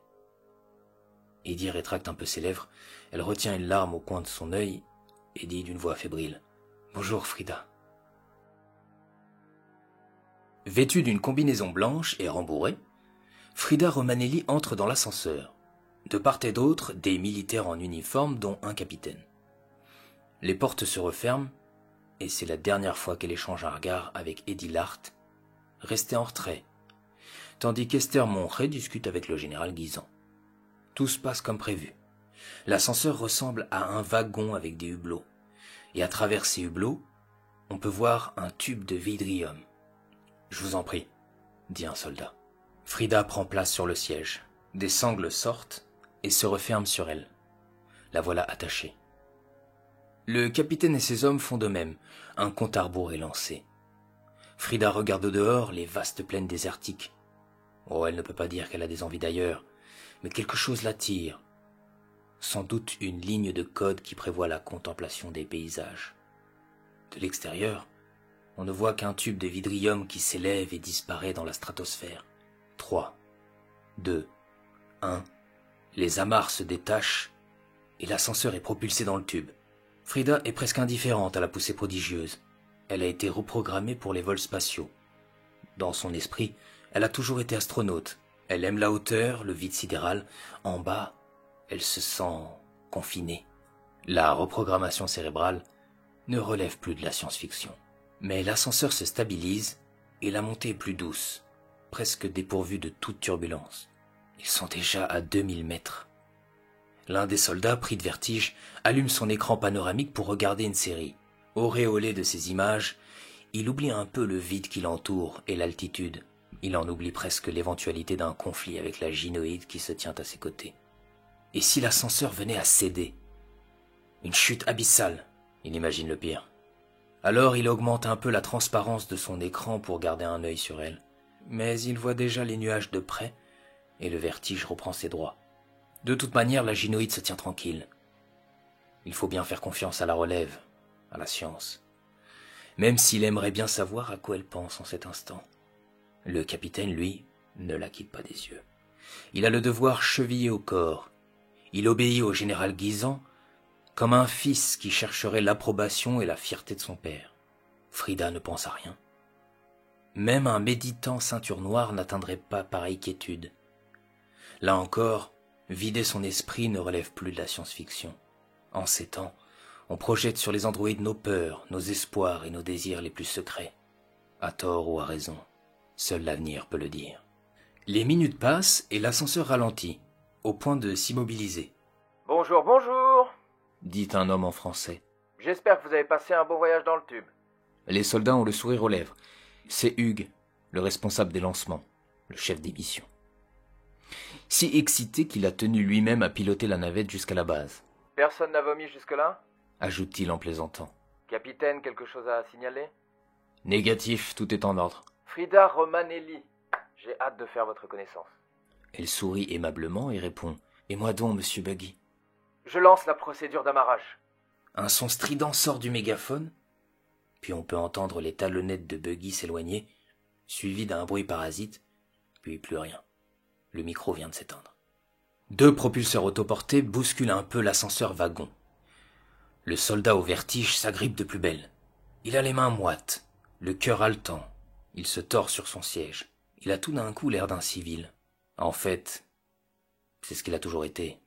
Eddie rétracte un peu ses lèvres, elle retient une larme au coin de son œil et dit d'une voix fébrile « Bonjour Frida ». Vêtue d'une combinaison blanche et rembourrée, Frida Romanelli entre dans l'ascenseur. De part et d'autre, des militaires en uniforme, dont un capitaine. Les portes se referment, et c'est la dernière fois qu'elle échange un regard avec Eddie Lart, resté en retrait, tandis qu'Esther Monré discute avec le général Guisan. Tout se passe comme prévu. L'ascenseur ressemble à un wagon avec des hublots, et à travers ces hublots, on peut voir un tube de vidrium. « Je vous en prie », dit un soldat. Frida prend place sur le siège. Des sangles sortent et se referment sur elle. La voilà attachée. Le capitaine et ses hommes font de même. Un compte à rebours est lancé. Frida regarde au dehors les vastes plaines désertiques. Oh, elle ne peut pas dire qu'elle a des envies d'ailleurs, mais quelque chose l'attire. Sans doute une ligne de code qui prévoit la contemplation des paysages. De l'extérieur, on ne voit qu'un tube de vidrium qui s'élève et disparaît dans la stratosphère. 3, 2, 1. Les amarres se détachent et l'ascenseur est propulsé dans le tube. Frida est presque indifférente à la poussée prodigieuse. Elle a été reprogrammée pour les vols spatiaux. Dans son esprit, elle a toujours été astronaute. Elle aime la hauteur, le vide sidéral. En bas, elle se sent confinée. La reprogrammation cérébrale ne relève plus de la science-fiction. Mais l'ascenseur se stabilise et la montée est plus douce, presque dépourvue de toute turbulence. Ils sont déjà à 2000 mètres. L'un des soldats, pris de vertige, allume son écran panoramique pour regarder une série. Auréolé de ces images, il oublie un peu le vide qui l'entoure et l'altitude. Il en oublie presque l'éventualité d'un conflit avec la gynoïde qui se tient à ses côtés. Et si l'ascenseur venait à céder? Une chute abyssale, il imagine le pire. Alors il augmente un peu la transparence de son écran pour garder un œil sur elle. Mais il voit déjà les nuages de près et le vertige reprend ses droits. De toute manière, la gynoïde se tient tranquille. Il faut bien faire confiance à la relève, à la science. Même s'il aimerait bien savoir à quoi elle pense en cet instant. Le capitaine, lui, ne la quitte pas des yeux. Il a le devoir chevillé au corps. Il obéit au général Guisan comme un fils qui chercherait l'approbation et la fierté de son père. Frida ne pense à rien. Même un méditant ceinture noire n'atteindrait pas pareille quiétude. Là encore, vider son esprit ne relève plus de la science-fiction. En ces temps, on projette sur les androïdes nos peurs, nos espoirs et nos désirs les plus secrets. À tort ou à raison, seul l'avenir peut le dire. Les minutes passent et l'ascenseur ralentit, au point de s'immobiliser. « Bonjour, bonjour, dit un homme en français. j'espère que vous avez passé un bon voyage dans le tube. Les soldats ont le sourire aux lèvres. C'est Hugues, le responsable des lancements, le chef des missions. Si excité qu'il a tenu lui-même à piloter la navette jusqu'à la base, Personne n'a vomi jusque-là? ajoute-t-il en plaisantant. Capitaine, quelque chose à signaler? Négatif, tout est en ordre. Frida Romanelli, j'ai hâte de faire votre connaissance. Elle sourit aimablement et répond « Et moi donc, monsieur Buggy ?» Je lance la procédure d'amarrage. Un son strident sort du mégaphone, puis on peut entendre les talonnettes de Buggy s'éloigner, suivi d'un bruit parasite, puis plus rien. Le micro vient de s'éteindre. 2 propulseurs autoportés bousculent un peu l'ascenseur wagon. Le soldat au vertige s'agrippe de plus belle. Il a les mains moites, le cœur haletant. Il se tord sur son siège. Il a tout d'un coup l'air d'un civil. En fait, c'est ce qu'il a toujours été.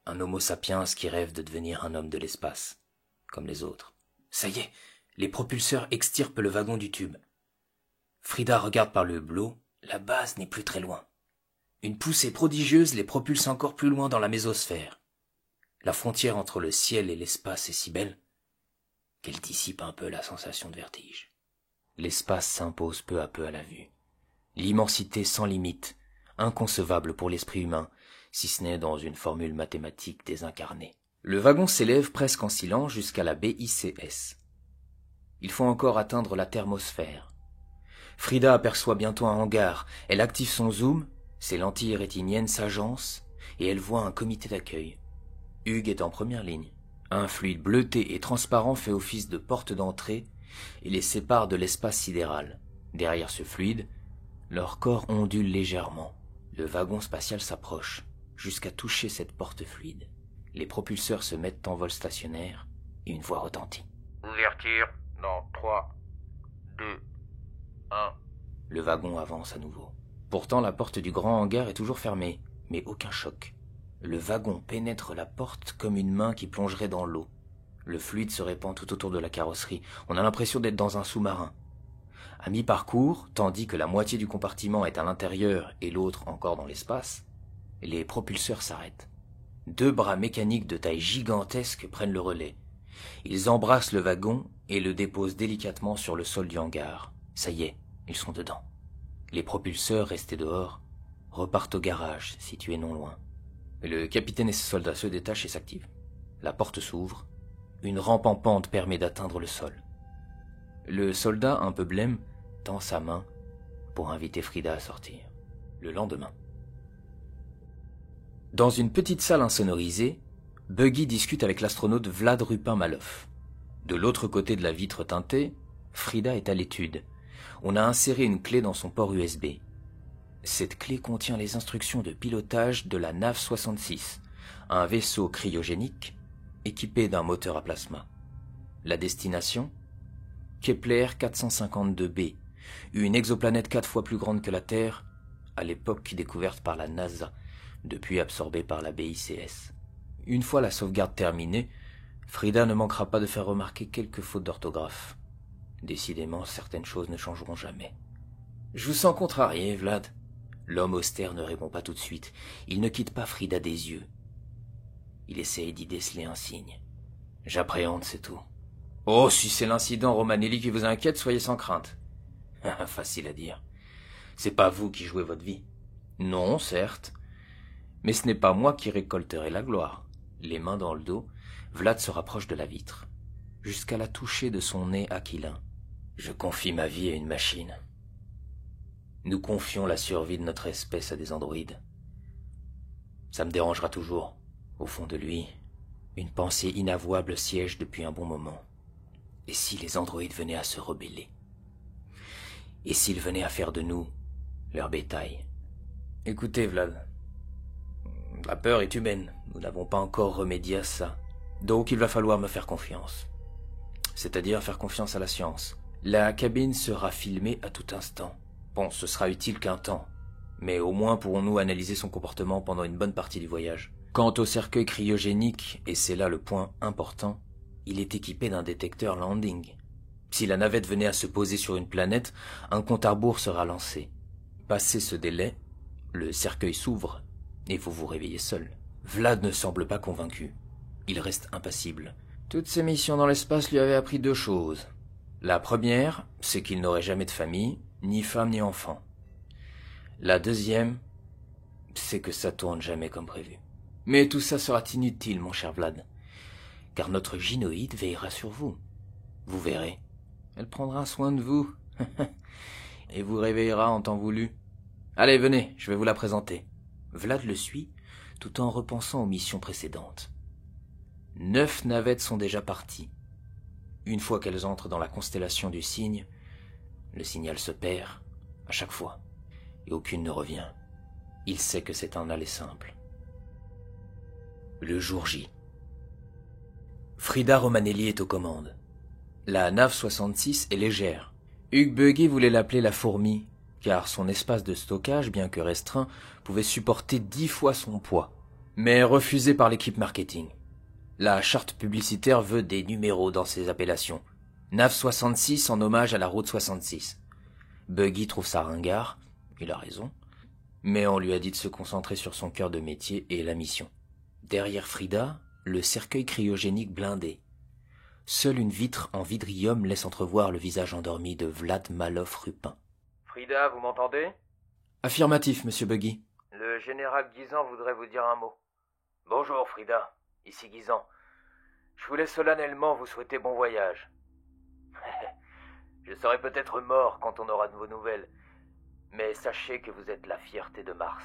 Un homo sapiens qui rêve de devenir un homme de l'espace, comme les autres. Ça y est, les propulseurs extirpent le wagon du tube. Frida regarde par le hublot, la base n'est plus très loin. Une poussée prodigieuse les propulse encore plus loin dans la mésosphère. La frontière entre le ciel et l'espace est si belle qu'elle dissipe un peu la sensation de vertige. L'espace s'impose peu à peu à la vue. L'immensité sans limite, inconcevable pour l'esprit humain, si ce n'est dans une formule mathématique désincarnée. Le wagon s'élève presque en silence jusqu'à la BICS. Il faut encore atteindre la thermosphère. Frida aperçoit bientôt un hangar. Elle active son zoom, ses lentilles rétiniennes s'agencent et elle voit un comité d'accueil. Hugues est en première ligne. Un fluide bleuté et transparent fait office de porte d'entrée et les sépare de l'espace sidéral. Derrière ce fluide, leur corps ondule légèrement. Le wagon spatial s'approche, jusqu'à toucher cette porte fluide. Les propulseurs se mettent en vol stationnaire et une voix retentit. Ouverture dans 3, 2, 1. Le wagon avance à nouveau. Pourtant, la porte du grand hangar est toujours fermée, mais aucun choc. Le wagon pénètre la porte comme une main qui plongerait dans l'eau. Le fluide se répand tout autour de la carrosserie. On a l'impression d'être dans un sous-marin. À mi-parcours, tandis que la moitié du compartiment est à l'intérieur et l'autre encore dans l'espace, les propulseurs s'arrêtent. 2 bras mécaniques de taille gigantesque prennent le relais. Ils embrassent le wagon et le déposent délicatement sur le sol du hangar. Ça y est, ils sont dedans. Les propulseurs, restés dehors, repartent au garage, situé non loin. Le capitaine et ses soldats se détachent et s'activent. La porte s'ouvre. Une rampe en pente permet d'atteindre le sol. Le soldat, un peu blême, tend sa main pour inviter Frida à sortir. Le lendemain. Dans une petite salle insonorisée, Buggy discute avec l'astronaute Vlad Rupin-Malov. De l'autre côté de la vitre teintée, Frida est à l'étude. On a inséré une clé dans son port USB. Cette clé contient les instructions de pilotage de la NAV-66, un vaisseau cryogénique équipé d'un moteur à plasma. La destination ? Kepler 452b, une exoplanète 4 fois plus grande que la Terre, à l'époque découverte par la NASA, depuis absorbée par la BICS. Une fois la sauvegarde terminée, Frida ne manquera pas de faire remarquer quelques fautes d'orthographe. Décidément, certaines choses ne changeront jamais. « Je vous sens contrarié, Vlad. » L'homme austère ne répond pas tout de suite. Il ne quitte pas Frida des yeux. Il essaye d'y déceler un signe. « J'appréhende, c'est tout. »« Oh, si c'est l'incident Romanelli qui vous inquiète, soyez sans crainte. » Facile à dire. C'est pas vous qui jouez votre vie. Non, certes. Mais ce n'est pas moi qui récolterai la gloire. Les mains dans le dos, Vlad se rapproche de la vitre, jusqu'à la toucher de son nez aquilin. Je confie ma vie à une machine. Nous confions la survie de notre espèce à des androïdes. Ça me dérangera toujours. Au fond de lui, une pensée inavouable siège depuis un bon moment. Et si les androïdes venaient à se rebeller? Et s'ils venaient à faire de nous leur bétail? Écoutez, Vlad, la peur est humaine. Nous n'avons pas encore remédié à ça. Donc il va falloir me faire confiance. C'est-à-dire faire confiance à la science. La cabine sera filmée à tout instant. Bon, ce sera utile qu'un temps. Mais au moins pourrons-nous analyser son comportement pendant une bonne partie du voyage. Quant au cercueil cryogénique, et c'est là le point important, il est équipé d'un détecteur landing. Si la navette venait à se poser sur une planète, un compte à rebours sera lancé. Passé ce délai, le cercueil s'ouvre et vous vous réveillez seul. Vlad ne semble pas convaincu. Il reste impassible. Toutes ses missions dans l'espace lui avaient appris 2 choses. La première, c'est qu'il n'aurait jamais de famille, ni femme ni enfant. La deuxième, c'est que ça tourne jamais comme prévu. Mais tout ça sera inutile, mon cher Vlad, car notre gynoïde veillera sur vous. Vous verrez, elle prendra soin de vous, et vous réveillera en temps voulu. Allez, venez, je vais vous la présenter. Vlad le suit, tout en repensant aux missions précédentes. 9 navettes sont déjà parties. Une fois qu'elles entrent dans la constellation du Cygne, le signal se perd, à chaque fois, et aucune ne revient. Il sait que c'est un aller simple. Le jour J. Frida Romanelli est aux commandes. La nave 66 est légère. Hugh Buggy voulait l'appeler la fourmi, car son espace de stockage, bien que restreint, pouvait supporter 10 fois son poids, mais refusé par l'équipe marketing. La charte publicitaire veut des numéros dans ses appellations. Nav 66 en hommage à la route 66. Buggy trouve ça ringard, il a raison, mais on lui a dit de se concentrer sur son cœur de métier et la mission. Derrière Frida, le cercueil cryogénique blindé. Seule une vitre en vidrium laisse entrevoir le visage endormi de Vlad Maloff-Rupin. Frida, vous m'entendez? Affirmatif, monsieur Buggy. Le général Guisan voudrait vous dire un mot. Bonjour, Frida. Ici Guisan. Je voulais solennellement vous souhaiter bon voyage. Je serai peut-être mort quand on aura de vos nouvelles, mais sachez que vous êtes la fierté de Mars.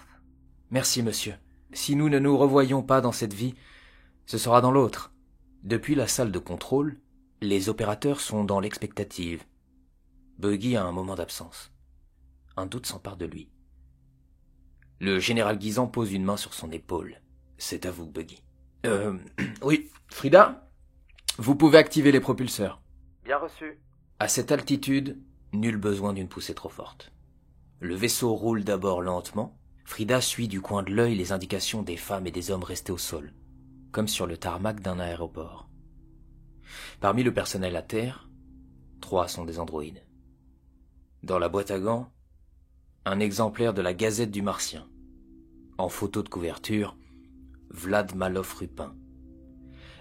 Merci, monsieur. Si nous ne nous revoyons pas dans cette vie, ce sera dans l'autre. Depuis la salle de contrôle, les opérateurs sont dans l'expectative. Buggy a un moment d'absence. Un doute s'empare de lui. Le général Guisan pose une main sur son épaule. C'est à vous, Buggy. Oui, Frida, vous pouvez activer les propulseurs. Bien reçu. À cette altitude, nul besoin d'une poussée trop forte. Le vaisseau roule d'abord lentement. Frida suit du coin de l'œil les indications des femmes et des hommes restés au sol, comme sur le tarmac d'un aéroport. Parmi le personnel à terre, 3 sont des androïdes. Dans la boîte à gants, un exemplaire de la Gazette du Martien. En photo de couverture, Vlad Maloff-Rupin.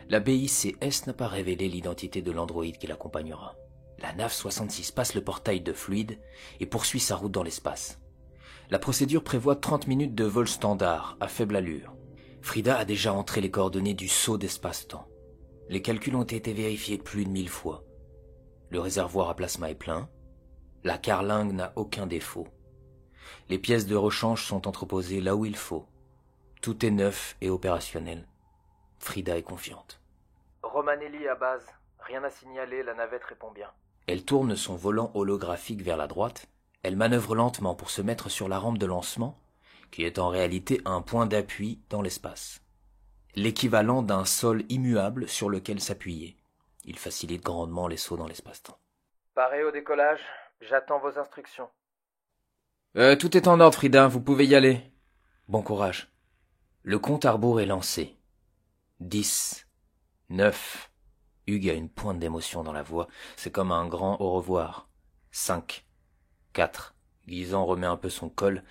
La BICS n'a pas révélé l'identité de l'androïde qui l'accompagnera. La nave 66 passe le portail de fluide et poursuit sa route dans l'espace. La procédure prévoit 30 minutes de vol standard, à faible allure. Frida a déjà entré les coordonnées du saut d'espace-temps. Les calculs ont été vérifiés plus de 1000 fois. Le réservoir à plasma est plein. La carlingue n'a aucun défaut. Les pièces de rechange sont entreposées là où il faut. Tout est neuf et opérationnel. Frida est confiante. Romanelli à base. Rien à signaler, la navette répond bien. Elle tourne son volant holographique vers la droite. Elle manœuvre lentement pour se mettre sur la rampe de lancement, qui est en réalité un point d'appui dans l'espace. L'équivalent d'un sol immuable sur lequel s'appuyer. Il facilite grandement les sauts dans l'espace-temps. Paré au décollage, j'attends vos instructions. Tout est en ordre, Frida, vous pouvez y aller. Bon courage. Le compte à rebours est lancé. 10, 9... Hugues a une pointe d'émotion dans la voix, c'est comme un grand au revoir. 5, 4... Guisan remet un peu son col,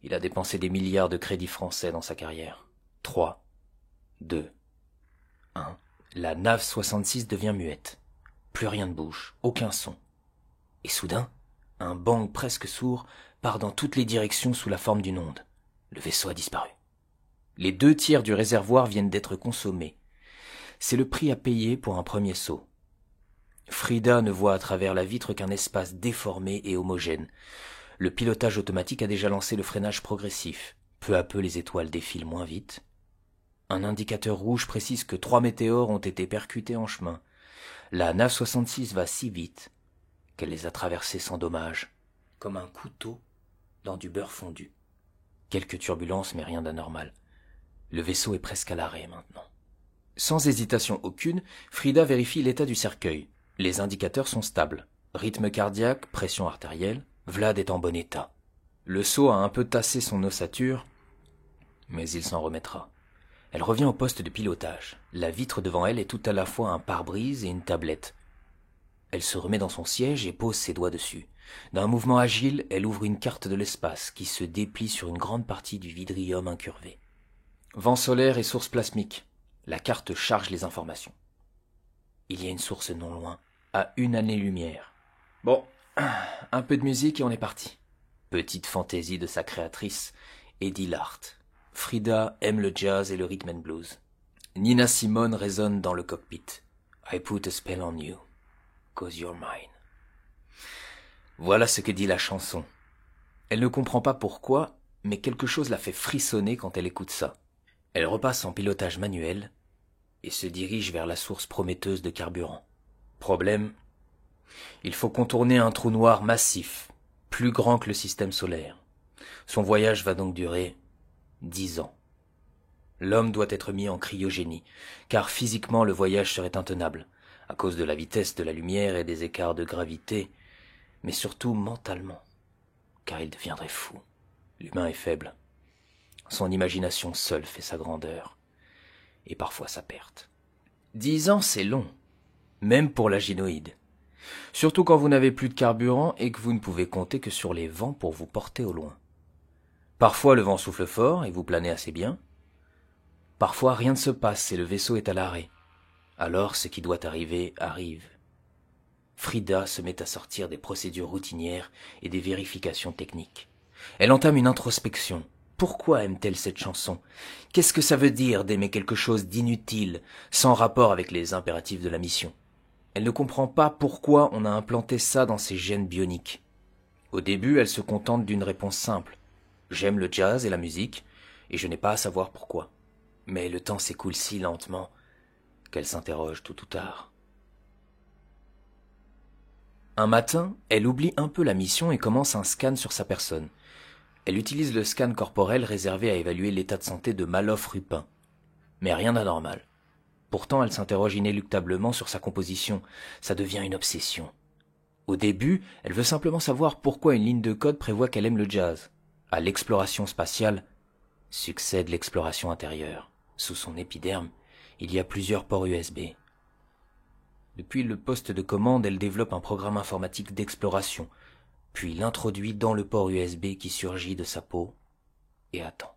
il a dépensé des milliards de crédits français dans sa carrière. 3, 2, 1... La nave 66 devient muette. Plus rien ne bouge, aucun son. Et soudain, un bang presque sourd part dans toutes les directions sous la forme d'une onde. Le vaisseau a disparu. Les 2 tiers du réservoir viennent d'être consommés. C'est le prix à payer pour un premier saut. Frida ne voit à travers la vitre qu'un espace déformé et homogène. Le pilotage automatique a déjà lancé le freinage progressif. Peu à peu, les étoiles défilent moins vite. Un indicateur rouge précise que 3 météores ont été percutés en chemin. La nave 66 va si vite qu'elle les a traversés sans dommage, comme un couteau dans du beurre fondu. Quelques turbulences, mais rien d'anormal. Le vaisseau est presque à l'arrêt maintenant. Sans hésitation aucune, Frida vérifie l'état du cercueil. Les indicateurs sont stables. Rythme cardiaque, pression artérielle, Vlad est en bon état. Le saut a un peu tassé son ossature, mais il s'en remettra. Elle revient au poste de pilotage. La vitre devant elle est tout à la fois un pare-brise et une tablette. Elle se remet dans son siège et pose ses doigts dessus. D'un mouvement agile, elle ouvre une carte de l'espace qui se déplie sur une grande partie du vidrium incurvé. Vent solaire et source plasmique. La carte charge les informations. Il y a une source non loin, à 1 année-lumière. Bon, un peu de musique et on est parti. Petite fantaisie de sa créatrice, Eddie Lart. Frida aime le jazz et le rhythm and blues. Nina Simone résonne dans le cockpit. I put a spell on you, 'cause you're mine. Voilà ce que dit la chanson. Elle ne comprend pas pourquoi, mais quelque chose la fait frissonner quand elle écoute ça. Elle repasse en pilotage manuel et se dirige vers la source prometteuse de carburant. Problème, il faut contourner un trou noir massif, plus grand que le système solaire. Son voyage va donc durer 10 ans. L'homme doit être mis en cryogénie, car physiquement le voyage serait intenable, à cause de la vitesse de la lumière et des écarts de gravité, mais surtout mentalement, car il deviendrait fou. L'humain est faible. Son imagination seule fait sa grandeur, et parfois sa perte. 10 ans, c'est long, même pour la gynoïde. Surtout quand vous n'avez plus de carburant et que vous ne pouvez compter que sur les vents pour vous porter au loin. Parfois le vent souffle fort et vous planez assez bien. Parfois rien ne se passe et le vaisseau est à l'arrêt. Alors ce qui doit arriver arrive. Frida se met à sortir des procédures routinières et des vérifications techniques. Elle entame une introspection. Pourquoi aime-t-elle cette chanson? Qu'est-ce que ça veut dire d'aimer quelque chose d'inutile, sans rapport avec les impératifs de la mission? Elle ne comprend pas pourquoi on a implanté ça dans ses gènes bioniques. Au début, elle se contente d'une réponse simple. J'aime le jazz et la musique, et je n'ai pas à savoir pourquoi. Mais le temps s'écoule si lentement qu'elle s'interroge tôt ou tard. Un matin, elle oublie un peu la mission et commence un scan sur sa personne. Elle utilise le scan corporel réservé à évaluer l'état de santé de Malof Rupin. Mais rien d'anormal. Pourtant, elle s'interroge inéluctablement sur sa composition. Ça devient une obsession. Au début, elle veut simplement savoir pourquoi une ligne de code prévoit qu'elle aime le jazz. À l'exploration spatiale succède l'exploration intérieure. Sous son épiderme, il y a plusieurs ports USB. Depuis le poste de commande, elle développe un programme informatique d'exploration, puis l'introduit dans le port USB qui surgit de sa peau et attend.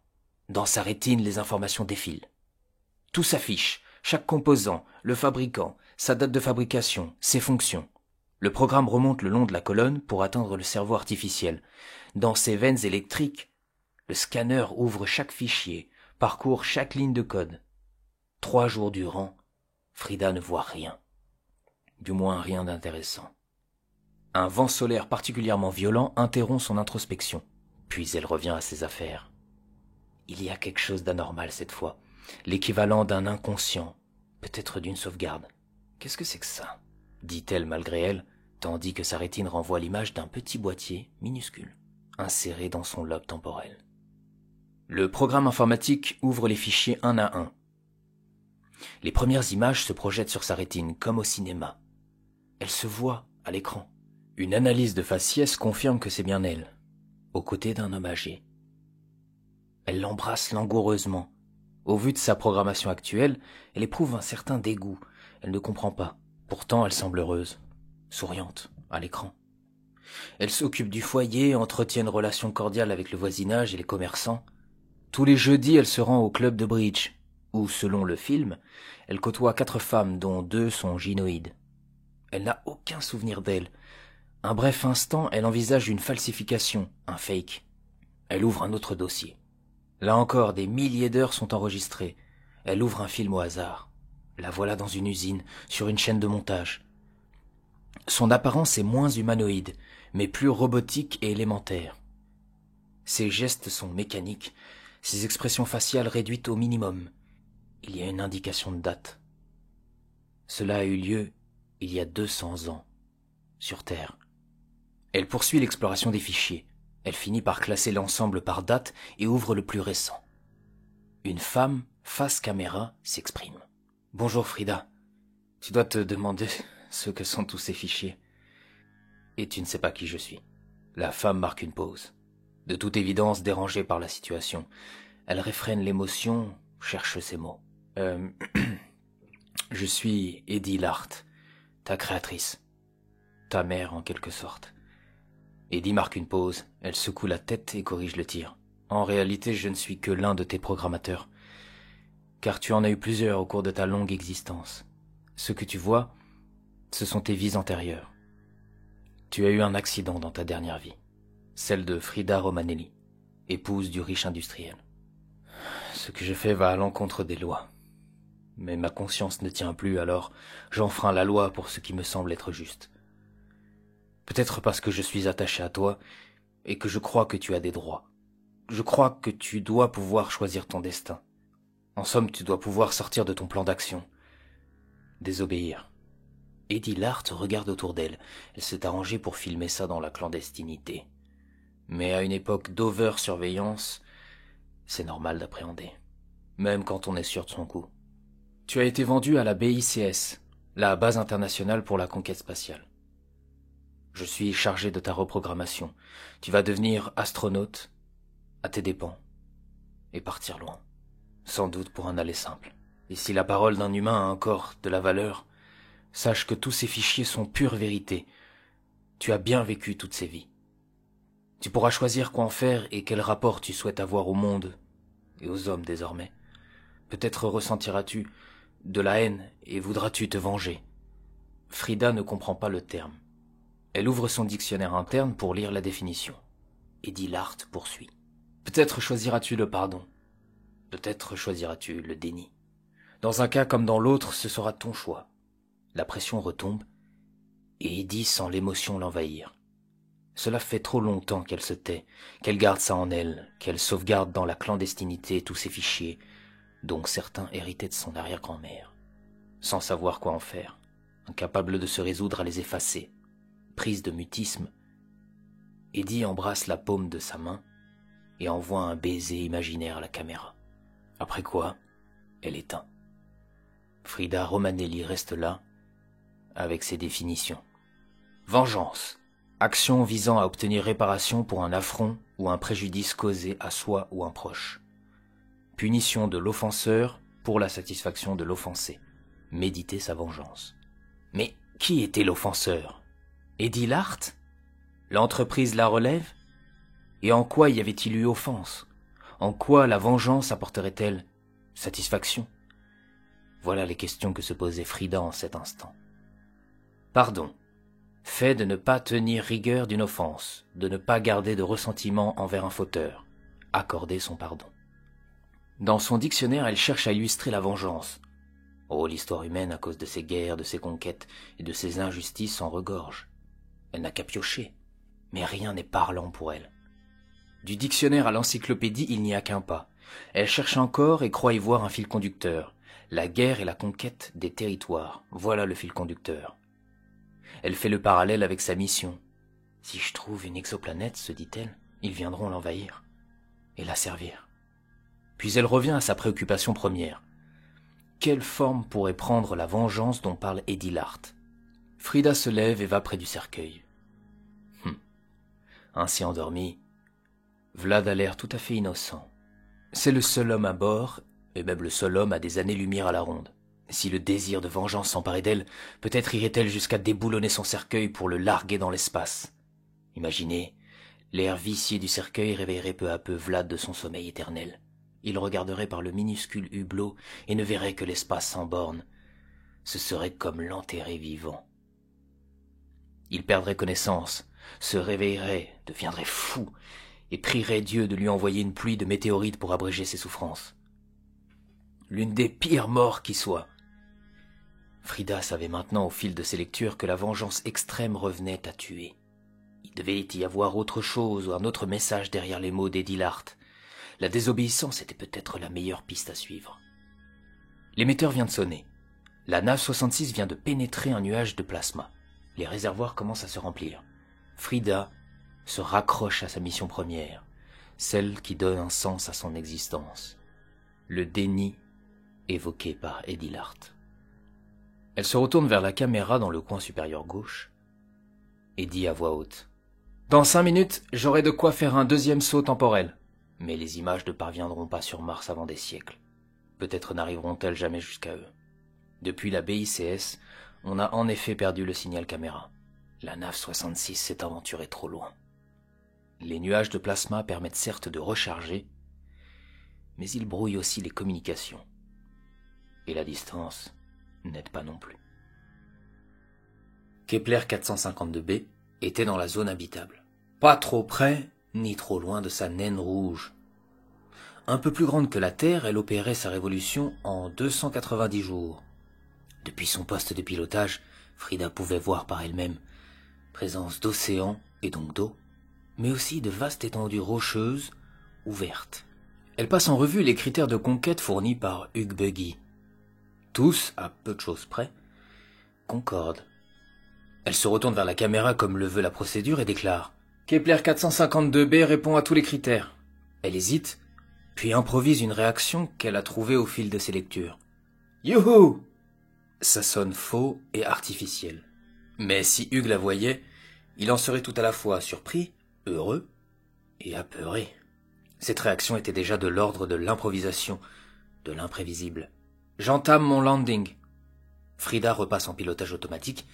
Dans sa rétine, les informations défilent. Tout s'affiche, chaque composant, le fabricant, sa date de fabrication, ses fonctions. Le programme remonte le long de la colonne pour atteindre le cerveau artificiel. Dans ses veines électriques, le scanner ouvre chaque fichier, parcourt chaque ligne de code. 3 jours durant, Frida ne voit rien. Du moins rien d'intéressant. Un vent solaire particulièrement violent interrompt son introspection. Puis elle revient à ses affaires. Il y a quelque chose d'anormal cette fois. L'équivalent d'un inconscient, peut-être d'une sauvegarde. Qu'est-ce que c'est que ça? Dit-elle malgré elle, tandis que sa rétine renvoie l'image d'un petit boîtier minuscule, inséré dans son lobe temporel. Le programme informatique ouvre les fichiers un à un. Les premières images se projettent sur sa rétine, comme au cinéma. Elle se voit à l'écran. Une analyse de faciès confirme que c'est bien elle, aux côtés d'un homme âgé. Elle l'embrasse langoureusement. Au vu de sa programmation actuelle, elle éprouve un certain dégoût. Elle ne comprend pas. Pourtant, elle semble heureuse, souriante, à l'écran. Elle s'occupe du foyer, entretient une relation cordiale avec le voisinage et les commerçants. Tous les jeudis, elle se rend au club de bridge, où, selon le film, elle côtoie 4 femmes, dont 2 sont gynoïdes. Elle n'a aucun souvenir d'elle. Un bref instant, elle envisage une falsification, un fake. Elle ouvre un autre dossier. Là encore, des milliers d'heures sont enregistrées. Elle ouvre un film au hasard. La voilà dans une usine, sur une chaîne de montage. Son apparence est moins humanoïde, mais plus robotique et élémentaire. Ses gestes sont mécaniques, ses expressions faciales réduites au minimum. Il y a une indication de date. Cela a eu lieu il y a 200 ans, sur Terre. Elle poursuit l'exploration des fichiers. Elle finit par classer l'ensemble par date et ouvre le plus récent. Une femme, face caméra, s'exprime. « Bonjour Frida, tu dois te demander ce que sont tous ces fichiers. Et tu ne sais pas qui je suis. » La femme marque une pause. De toute évidence dérangée par la situation. Elle réfrène l'émotion, cherche ses mots. Je suis Eddie Lart, ta créatrice. Ta mère en quelque sorte. » Eddie marque une pause, elle secoue la tête et corrige le tir. En réalité, je ne suis que l'un de tes programmateurs. car tu en as eu plusieurs au cours de ta longue existence. Ce que tu vois, ce sont tes vies antérieures. Tu as eu un accident dans ta dernière vie, celle de Frida Romanelli, épouse du riche industriel. Ce que je fais va à l'encontre des lois. Mais ma conscience ne tient plus, alors j'enfreins la loi pour ce qui me semble être juste. Peut-être parce que je suis attaché à toi et que je crois que tu as des droits. Je crois que tu dois pouvoir choisir ton destin. En somme, tu dois pouvoir sortir de ton plan d'action. Désobéir. Eddie Lart regarde autour d'elle. Elle s'est arrangée pour filmer ça dans la clandestinité. Mais à une époque d'over-surveillance, c'est normal d'appréhender. Même quand on est sûr de son coup. Tu as été vendu à la BICS, la Base internationale pour la conquête spatiale. Je suis chargé de ta reprogrammation. Tu vas devenir astronaute à tes dépens et partir loin. Sans doute pour un aller simple. Et si la parole d'un humain a encore de la valeur, sache que tous ces fichiers sont pure vérité. Tu as bien vécu toutes ces vies. Tu pourras choisir quoi en faire et quel rapport tu souhaites avoir au monde et aux hommes désormais. Peut-être ressentiras-tu de la haine et voudras-tu te venger. Frida ne comprend pas le terme. Elle ouvre son dictionnaire interne pour lire la définition. Eddie Lart poursuit. Peut-être choisiras-tu le pardon. Peut-être choisiras-tu le déni. Dans un cas comme dans l'autre, ce sera ton choix. La pression retombe et Eddie sent l'émotion l'envahir. Cela fait trop longtemps qu'elle se tait, qu'elle garde ça en elle, qu'elle sauvegarde dans la clandestinité tous ces fichiers, dont certains héritaient de son arrière-grand-mère, sans savoir quoi en faire, incapable de se résoudre à les effacer. Prise de mutisme, Eddie embrasse la paume de sa main et envoie un baiser imaginaire à la caméra. Après quoi, elle éteint. Frida Romanelli reste là, avec ses définitions. Vengeance. Action visant à obtenir réparation pour un affront ou un préjudice causé à soi ou un proche. Punition de l'offenseur pour la satisfaction de l'offensé. Méditer sa vengeance. Mais qui était l'offenseur? Eddie Lart? L'entreprise la relève? Et en quoi y avait-il eu offense? En quoi la vengeance apporterait-elle satisfaction? Voilà les questions que se posait Frida en cet instant. Pardon. Fait de ne pas tenir rigueur d'une offense, de ne pas garder de ressentiment envers un fauteur. Accorder son pardon. Dans son dictionnaire, elle cherche à illustrer la vengeance. Oh, l'histoire humaine, à cause de ses guerres, de ses conquêtes et de ses injustices, en regorge. Elle n'a qu'à piocher, mais rien n'est parlant pour elle. Du dictionnaire à l'encyclopédie, il n'y a qu'un pas. Elle cherche encore et croit y voir un fil conducteur. La guerre et la conquête des territoires, voilà le fil conducteur. Elle fait le parallèle avec sa mission. Si je trouve une exoplanète, se dit-elle, ils viendront l'envahir et la servir. Puis elle revient à sa préoccupation première. Quelle forme pourrait prendre la vengeance dont parle Eddie Lart? Frida se lève et va près du cercueil. Ainsi endormi, Vlad a l'air tout à fait innocent. C'est le seul homme à bord, et même le seul homme à des années-lumière à la ronde. Si le désir de vengeance s'emparait d'elle, peut-être irait-elle jusqu'à déboulonner son cercueil pour le larguer dans l'espace. Imaginez, l'air vicié du cercueil réveillerait peu à peu Vlad de son sommeil éternel. Il regarderait par le minuscule hublot et ne verrait que l'espace sans bornes. Ce serait comme l'enterrer vivant. Il perdrait connaissance, se réveillerait, deviendrait fou, et prierait Dieu de lui envoyer une pluie de météorites pour abréger ses souffrances. L'une des pires morts qui soit. Frida savait maintenant au fil de ses lectures que la vengeance extrême revenait à tuer. Il devait y avoir autre chose ou un autre message derrière les mots d'Eddie Lart. La désobéissance était peut-être la meilleure piste à suivre. L'émetteur vient de sonner. La nave 66 vient de pénétrer un nuage de plasma. Les réservoirs commencent à se remplir. Frida se raccroche à sa mission première, celle qui donne un sens à son existence. Le déni évoqué par Eddie Lart. Elle se retourne vers la caméra dans le coin supérieur gauche et dit à voix haute. « Dans 5 minutes, j'aurai de quoi faire un deuxième saut temporel. » Mais les images ne parviendront pas sur Mars avant des siècles. Peut-être n'arriveront-elles jamais jusqu'à eux. Depuis la BICS, on a en effet perdu le signal caméra. La nave 66 s'est aventurée trop loin. Les nuages de plasma permettent certes de recharger, mais ils brouillent aussi les communications. Et la distance n'aide pas non plus. Kepler 452b était dans la zone habitable. Pas trop près, ni trop loin de sa naine rouge. Un peu plus grande que la Terre, elle opérait sa révolution en 290 jours. Depuis son poste de pilotage, Frida pouvait voir par elle-même présence d'océans et donc d'eau, mais aussi de vastes étendues rocheuses ou vertes. Elle passe en revue les critères de conquête fournis par Hugh Buggy. Tous, à peu de choses près, concordent. Elle se retourne vers la caméra comme le veut la procédure et déclare « Kepler 452b répond à tous les critères ». Elle hésite, puis improvise une réaction qu'elle a trouvée au fil de ses lectures. « Youhou !» Ça sonne faux et artificiel. Mais si Hugh la voyait, il en serait tout à la fois surpris, heureux et apeuré. Cette réaction était déjà de l'ordre de l'improvisation, de l'imprévisible. J'entame mon landing. Frida repasse en pilotage automatique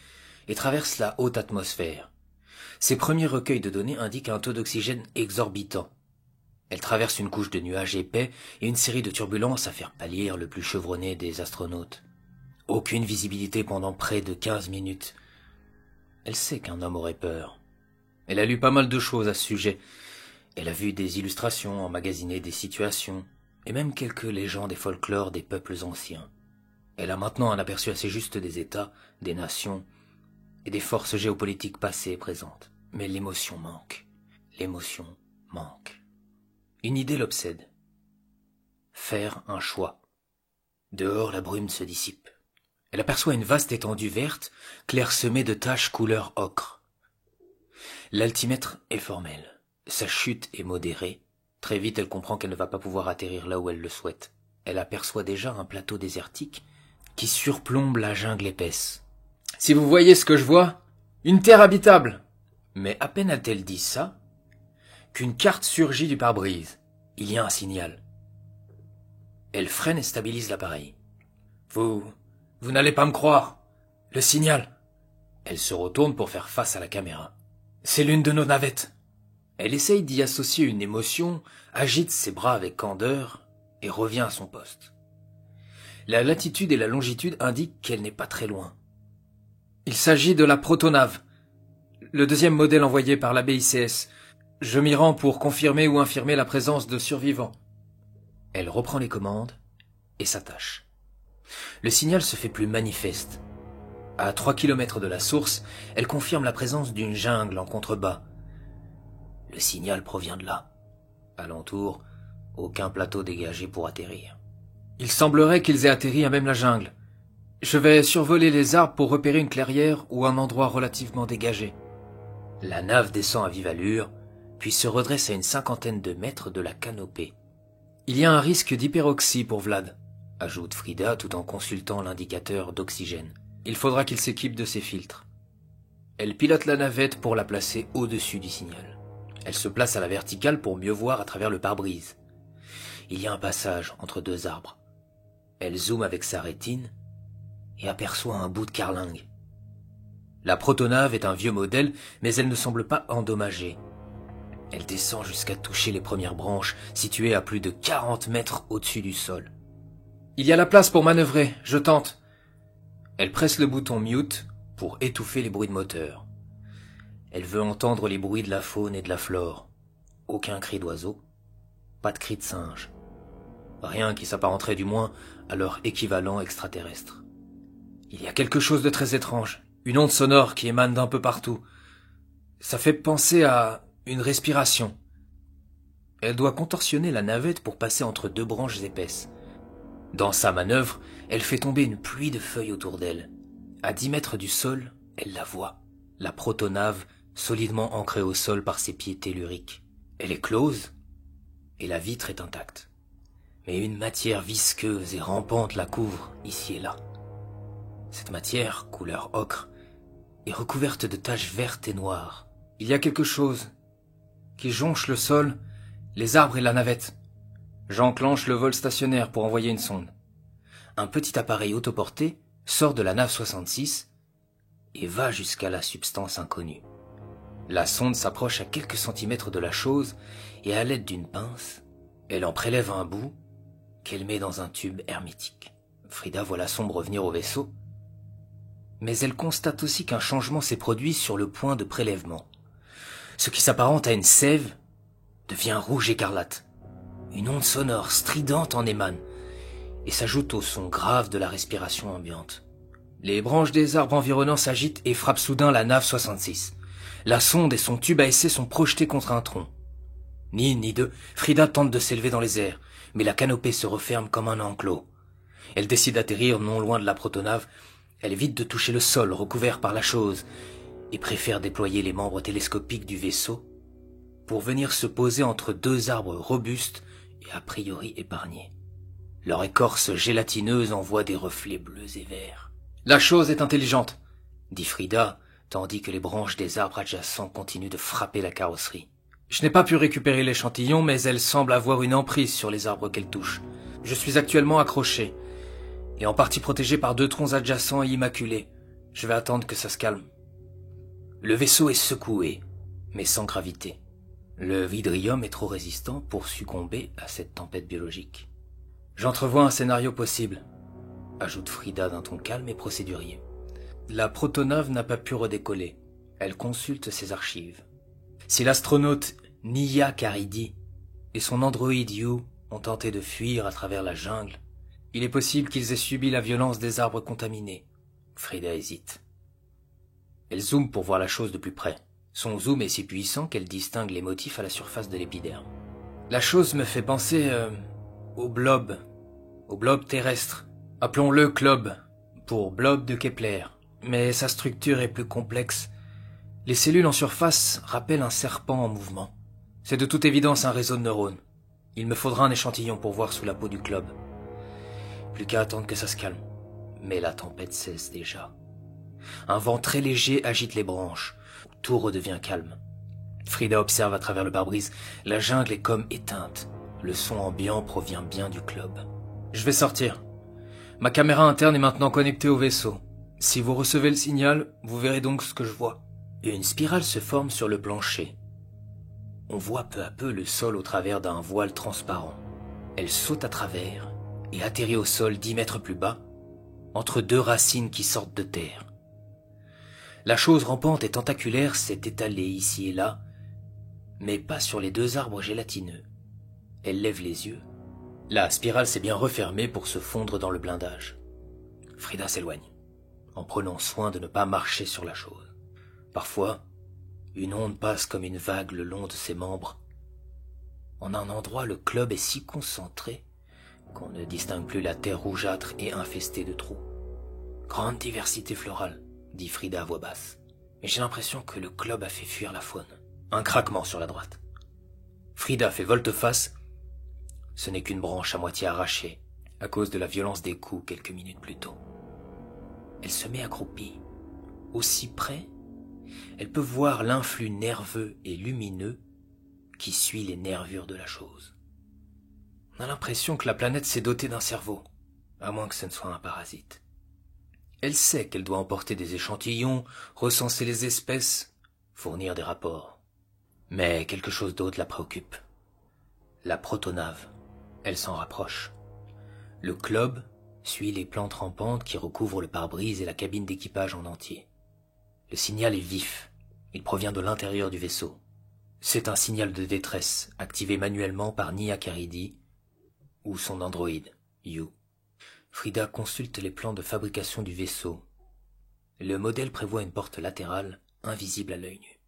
et traverse la haute atmosphère. Ses premiers recueils de données indiquent un taux d'oxygène exorbitant. Elle traverse une couche de nuages épais et une série de turbulences à faire pâlir le plus chevronné des astronautes. Aucune visibilité pendant près de 15 minutes. Elle sait qu'un homme aurait peur. Elle a lu pas mal de choses à ce sujet. Elle a vu des illustrations, emmagasiné des situations, et même quelques légendes et folklores des peuples anciens. Elle a maintenant un aperçu assez juste des États, des nations, et des forces géopolitiques passées et présentes. Mais l'émotion manque. L'émotion manque. Une idée l'obsède. Faire un choix. Dehors, la brume se dissipe. Elle aperçoit une vaste étendue verte, clairsemée de taches couleur ocre. L'altimètre est formel. Sa chute est modérée. Très vite, elle comprend qu'elle ne va pas pouvoir atterrir là où elle le souhaite. Elle aperçoit déjà un plateau désertique qui surplombe la jungle épaisse. « Si vous voyez ce que je vois, une terre habitable !» Mais à peine a-t-elle dit ça, qu'une carte surgit du pare-brise. Il y a un signal. Elle freine et stabilise l'appareil. « Vous n'allez pas me croire. Le signal !» Elle se retourne pour faire face à la caméra. « C'est l'une de nos navettes. » Elle essaye d'y associer une émotion, agite ses bras avec candeur et revient à son poste. La latitude et la longitude indiquent qu'elle n'est pas très loin. Il s'agit de la protonave, le deuxième modèle envoyé par la BICS. Je m'y rends pour confirmer ou infirmer la présence de survivants. Elle reprend les commandes et s'attache. Le signal se fait plus manifeste. À 3 kilomètres de la source, elle confirme la présence d'une jungle en contrebas. Le signal provient de là. Alentour, aucun plateau dégagé pour atterrir. Il semblerait qu'ils aient atterri à même la jungle. Je vais survoler les arbres pour repérer une clairière ou un endroit relativement dégagé. La nave descend à vive allure, puis se redresse à une 50aine de mètres de la canopée. Il y a un risque d'hyperoxie pour Vlad, ajoute Frida tout en consultant l'indicateur d'oxygène. Il faudra qu'il s'équipe de ses filtres. Elle pilote la navette pour la placer au-dessus du signal. Elle se place à la verticale pour mieux voir à travers le pare-brise. Il y a un passage entre deux arbres. Elle zoome avec sa rétine et aperçoit un bout de carlingue. La protonave est un vieux modèle, mais elle ne semble pas endommagée. Elle descend jusqu'à toucher les premières branches, situées à plus de 40 mètres au-dessus du sol. Il y a la place pour manœuvrer, je tente. Elle presse le bouton mute pour étouffer les bruits de moteur. Elle veut entendre les bruits de la faune et de la flore. Aucun cri d'oiseau, pas de cri de singe. Rien qui s'apparenterait du moins à leur équivalent extraterrestre. Il y a quelque chose de très étrange, une onde sonore qui émane d'un peu partout. Ça fait penser à une respiration. Elle doit contorsionner la navette pour passer entre deux branches épaisses. Dans sa manœuvre, elle fait tomber une pluie de feuilles autour d'elle. À 10 mètres du sol, elle la voit, la protonave solidement ancrée au sol par ses pieds telluriques. Elle est close et la vitre est intacte. Mais une matière visqueuse et rampante la couvre ici et là. Cette matière, couleur ocre, est recouverte de taches vertes et noires. Il y a quelque chose qui jonche le sol, les arbres et la navette. J'enclenche le vol stationnaire pour envoyer une sonde. Un petit appareil autoporté sort de la nave 66 et va jusqu'à la substance inconnue. La sonde s'approche à quelques centimètres de la chose et à l'aide d'une pince, elle en prélève un bout qu'elle met dans un tube hermétique. Frida voit la sombre revenir au vaisseau, mais elle constate aussi qu'un changement s'est produit sur le point de prélèvement. Ce qui s'apparente à une sève devient rouge écarlate. Une onde sonore stridente en émane et s'ajoute au son grave de la respiration ambiante. Les branches des arbres environnants s'agitent et frappent soudain la nave 66. La sonde et son tube à essai sont projetés contre un tronc. Ni une ni deux, Frida tente de s'élever dans les airs, mais la canopée se referme comme un enclos. Elle décide d'atterrir non loin de la protonave. Elle évite de toucher le sol recouvert par la chose et préfère déployer les membres télescopiques du vaisseau pour venir se poser entre deux arbres robustes et a priori épargnés. Leur écorce gélatineuse envoie des reflets bleus et verts. « La chose est intelligente », dit Frida, tandis que les branches des arbres adjacents continuent de frapper la carrosserie. « Je n'ai pas pu récupérer l'échantillon, mais elle semble avoir une emprise sur les arbres qu'elle touche. Je suis actuellement accroché, et en partie protégé par deux troncs adjacents et immaculés. Je vais attendre que ça se calme. » Le vaisseau est secoué, mais sans gravité. Le vidrium est trop résistant pour succomber à cette tempête biologique. « J'entrevois un scénario possible », ajoute Frida d'un ton calme et procédurier. La protonave n'a pas pu redécoller. Elle consulte ses archives. Si l'astronaute Nia Caridi et son androïde You ont tenté de fuir à travers la jungle, il est possible qu'ils aient subi la violence des arbres contaminés. Frida hésite. Elle zoome pour voir la chose de plus près. Son zoom est si puissant qu'elle distingue les motifs à la surface de l'épiderme. La chose me fait penser au blob terrestre. Appelons-le Globe, pour blob de Kepler. Mais sa structure est plus complexe. Les cellules en surface rappellent un serpent en mouvement. C'est de toute évidence un réseau de neurones. Il me faudra un échantillon pour voir sous la peau du globe. Plus qu'à attendre que ça se calme. Mais la tempête cesse déjà. Un vent très léger agite les branches. Tout redevient calme. Frida observe à travers le pare-brise. La jungle est comme éteinte. Le son ambiant provient bien du globe. Je vais sortir. Ma caméra interne est maintenant connectée au vaisseau. Si vous recevez le signal, vous verrez donc ce que je vois. Une spirale se forme sur le plancher. On voit peu à peu le sol au travers d'un voile transparent. Elle saute à travers et atterrit au sol 10 mètres plus bas, entre deux racines qui sortent de terre. La chose rampante et tentaculaire s'est étalée ici et là, mais pas sur les deux arbres gélatineux. Elle lève les yeux. La spirale s'est bien refermée pour se fondre dans le blindage. Frida s'éloigne, en prenant soin de ne pas marcher sur la chose. Parfois, une onde passe comme une vague le long de ses membres. En un endroit, le globe est si concentré qu'on ne distingue plus la terre rougeâtre et infestée de trous. Grande diversité florale, dit Frida à voix basse. Mais j'ai l'impression que le globe a fait fuir la faune. Un craquement sur la droite. Frida fait volte-face. Ce n'est qu'une branche à moitié arrachée, à cause de la violence des coups quelques minutes plus tôt. Elle se met accroupie. Aussi près, elle peut voir l'influx nerveux et lumineux qui suit les nervures de la chose. On a l'impression que la planète s'est dotée d'un cerveau, à moins que ce ne soit un parasite. Elle sait qu'elle doit emporter des échantillons, recenser les espèces, fournir des rapports. Mais quelque chose d'autre la préoccupe. La protonave. Elle s'en rapproche. Le globe suit les plantes rampantes qui recouvrent le pare-brise et la cabine d'équipage en entier. Le signal est vif. Il provient de l'intérieur du vaisseau. C'est un signal de détresse, activé manuellement par Nia Caridi ou son androïde, You. Frida consulte les plans de fabrication du vaisseau. Le modèle prévoit une porte latérale, invisible à l'œil nu.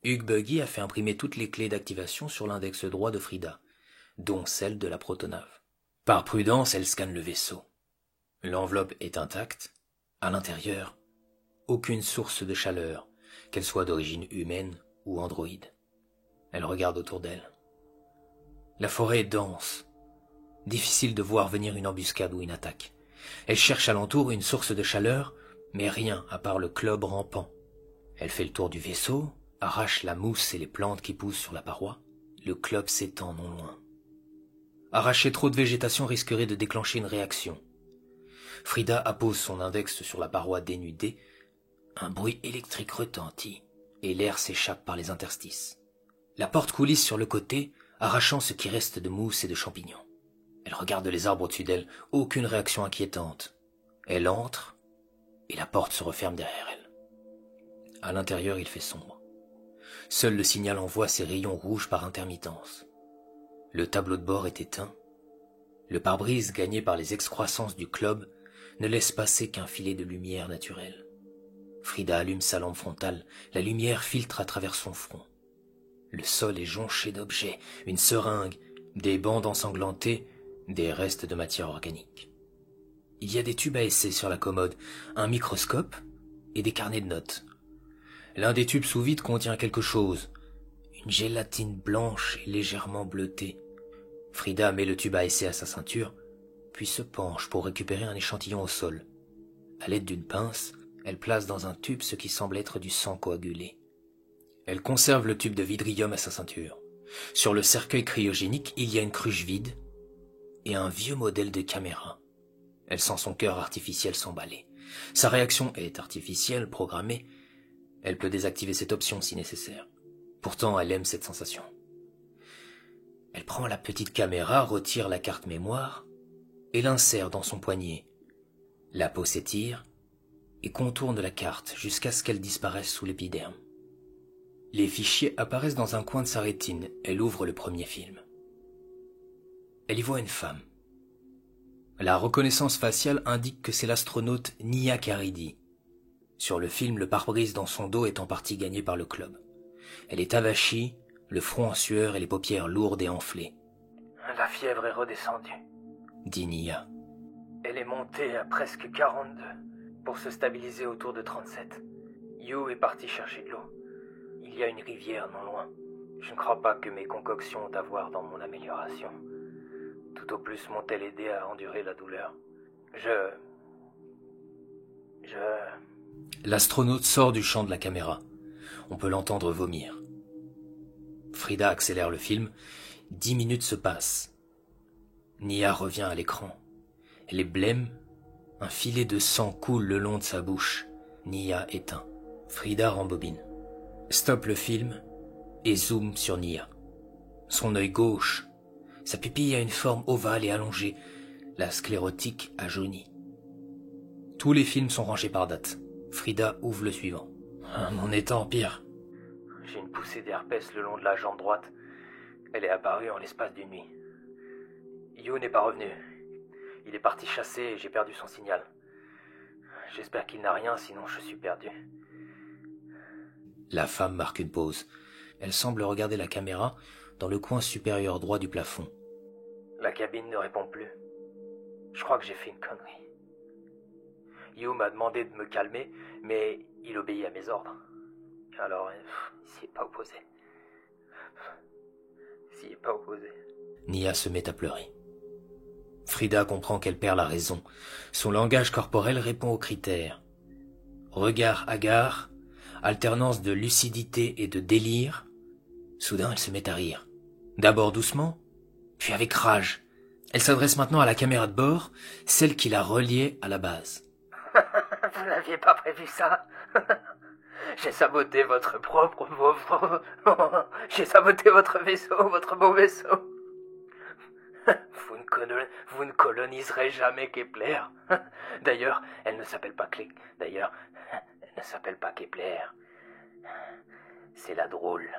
Hugh Buggy a fait imprimer toutes les clés d'activation sur l'index droit de Frida, dont celle de la protonave. Par prudence, elle scanne le vaisseau. L'enveloppe est intacte. À l'intérieur, aucune source de chaleur, qu'elle soit d'origine humaine ou androïde. Elle regarde autour d'elle. La forêt est dense. Difficile de voir venir une embuscade ou une attaque. Elle cherche alentour une source de chaleur, mais rien à part le globe rampant. Elle fait le tour du vaisseau, arrache la mousse et les plantes qui poussent sur la paroi. Le globe s'étend non loin. Arracher trop de végétation risquerait de déclencher une réaction. Frida appose son index sur la paroi dénudée. Un bruit électrique retentit et l'air s'échappe par les interstices. La porte coulisse sur le côté, arrachant ce qui reste de mousse et de champignons. Elle regarde les arbres au-dessus d'elle, aucune réaction inquiétante. Elle entre, et la porte se referme derrière elle. À l'intérieur, il fait sombre. Seul le signal envoie ses rayons rouges par intermittence. Le tableau de bord est éteint. Le pare-brise gagné par les excroissances du club ne laisse passer qu'un filet de lumière naturelle. Frida allume sa lampe frontale, la lumière filtre à travers son front. Le sol est jonché d'objets, une seringue, des bandes ensanglantées, des restes de matière organique. Il y a des tubes à essai sur la commode, un microscope et des carnets de notes. L'un des tubes sous vide contient quelque chose, une gélatine blanche et légèrement bleutée. Frida met le tube à essai à sa ceinture, puis se penche pour récupérer un échantillon au sol. À l'aide d'une pince, elle place dans un tube ce qui semble être du sang coagulé. Elle conserve le tube de vidrium à sa ceinture. Sur le cercueil cryogénique, il y a une cruche vide et un vieux modèle de caméra. Elle sent son cœur artificiel s'emballer. Sa réaction est artificielle, programmée. Elle peut désactiver cette option si nécessaire. Pourtant, elle aime cette sensation. Elle prend la petite caméra, retire la carte mémoire et l'insère dans son poignet. La peau s'étire et contourne la carte jusqu'à ce qu'elle disparaisse sous l'épiderme. Les fichiers apparaissent dans un coin de sa rétine. Elle ouvre le premier film. Elle y voit une femme. La reconnaissance faciale indique que c'est l'astronaute Nia Caridi. Sur le film, le pare-brise dans son dos est en partie gagné par le club. Elle est avachie, le front en sueur et les paupières lourdes et enflées. « La fièvre est redescendue, » dit Nia. « Elle est montée à presque 42, pour se stabiliser autour de 37. You est parti chercher de l'eau. Il y a une rivière non loin. Je ne crois pas que mes concoctions ont à voir dans mon amélioration. Tout au plus m'ont-elles aidé à endurer la douleur. L'astronaute sort du champ de la caméra. On peut l'entendre vomir. Frida accélère le film. 10 minutes se passent. Nia revient à l'écran. Elle est blême. Un filet de sang coule le long de sa bouche. Nia éteint. Frida rembobine. Stoppe le film et zoome sur Nia. Son œil gauche. Sa pupille a une forme ovale et allongée. La sclérotique a jauni. Tous les films sont rangés par date. Frida ouvre le suivant. Mon état empire. J'ai une poussée d'herpès le long de la jambe droite. Elle est apparue en l'espace d'une nuit. You n'est pas revenu. Il est parti chasser et j'ai perdu son signal. J'espère qu'il n'a rien, sinon je suis perdu. La femme marque une pause. Elle semble regarder la caméra dans le coin supérieur droit du plafond. La cabine ne répond plus. Je crois que j'ai fait une connerie. You m'a demandé de me calmer, mais il obéit à mes ordres. Alors, il s'y est pas opposé. Nia se met à pleurer. Frida comprend qu'elle perd la raison. Son langage corporel répond aux critères. Regard hagard, alternance de lucidité et de délire. Soudain, elle se met à rire. D'abord doucement, puis avec rage. Elle s'adresse maintenant à la caméra de bord, celle qui la reliait à la base. Vous n'aviez pas prévu ça? J'ai saboté votre J'ai saboté votre vaisseau, votre beau vaisseau. Vous ne coloniserez jamais Kepler. D'ailleurs, elle ne s'appelle pas Kepler. C'est la drôle.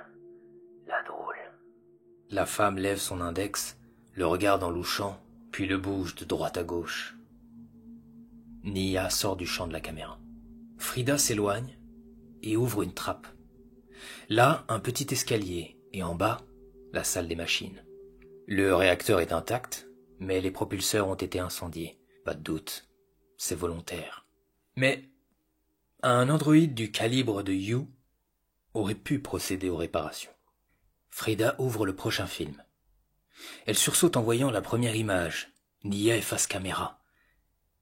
La femme lève son index, le regarde en louchant, puis le bouge de droite à gauche. Nia sort du champ de la caméra. Frida s'éloigne et ouvre une trappe. Là, un petit escalier, et en bas, la salle des machines. Le réacteur est intact, mais les propulseurs ont été incendiés. Pas de doute, c'est volontaire. Mais un androïde du calibre de You aurait pu procéder aux réparations. Frida ouvre le prochain film. Elle sursaute en voyant la première image. Nia est face caméra.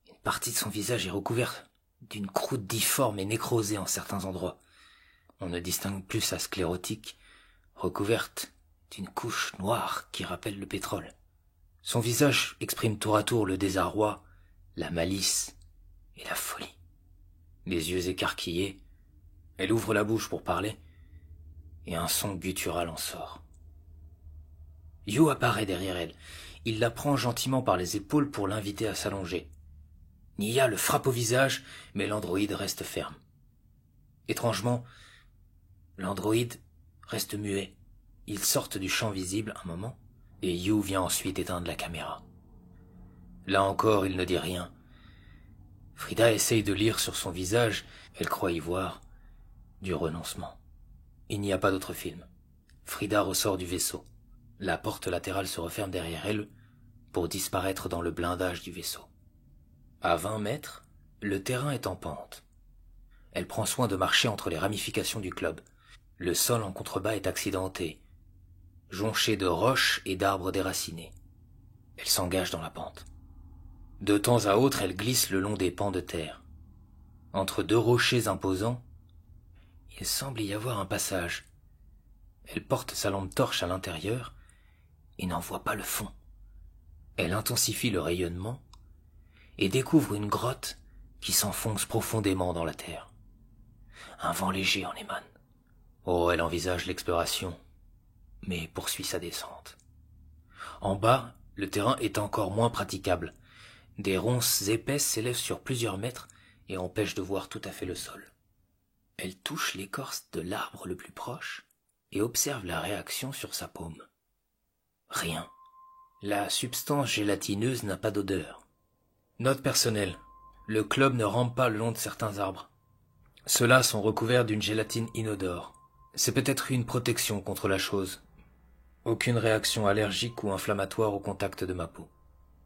Une partie de son visage est recouverte d'une croûte difforme et nécrosée en certains endroits. On ne distingue plus sa sclérotique, recouverte d'une couche noire qui rappelle le pétrole. Son visage exprime tour à tour le désarroi, la malice et la folie. Les yeux écarquillés, elle ouvre la bouche pour parler, et un son guttural en sort. You apparaît derrière elle. il la prend gentiment par les épaules pour l'inviter à s'allonger. Nia le frappe au visage, mais l'androïde reste ferme. Étrangement, l'androïde reste muet. Ils sortent du champ visible un moment, et Yu vient ensuite éteindre la caméra. Là encore, il ne dit rien. Frida essaye de lire sur son visage, elle croit y voir du renoncement. Il n'y a pas d'autre film. Frida ressort du vaisseau. La porte latérale se referme derrière elle pour disparaître dans le blindage du vaisseau. À 20 mètres, le terrain est en pente. Elle prend soin de marcher entre les ramifications du club. Le sol en contrebas est accidenté, jonché de roches et d'arbres déracinés. Elle s'engage dans la pente. De temps à autre, elle glisse le long des pans de terre. Entre deux rochers imposants, il semble y avoir un passage. Elle porte sa lampe torche à l'intérieur et n'en voit pas le fond. Elle intensifie le rayonnement et découvre une grotte qui s'enfonce profondément dans la terre. Un vent léger en émane. Oh, elle envisage l'exploration, mais poursuit sa descente. En bas, le terrain est encore moins praticable. Des ronces épaisses s'élèvent sur plusieurs mètres et empêchent de voir tout à fait le sol. Elle touche l'écorce de l'arbre le plus proche et observe la réaction sur sa paume. Rien. La substance gélatineuse n'a pas d'odeur. Note personnelle. Le club ne rampe pas le long de certains arbres. Ceux-là sont recouverts d'une gélatine inodore. C'est peut-être une protection contre la chose. Aucune réaction allergique ou inflammatoire au contact de ma peau.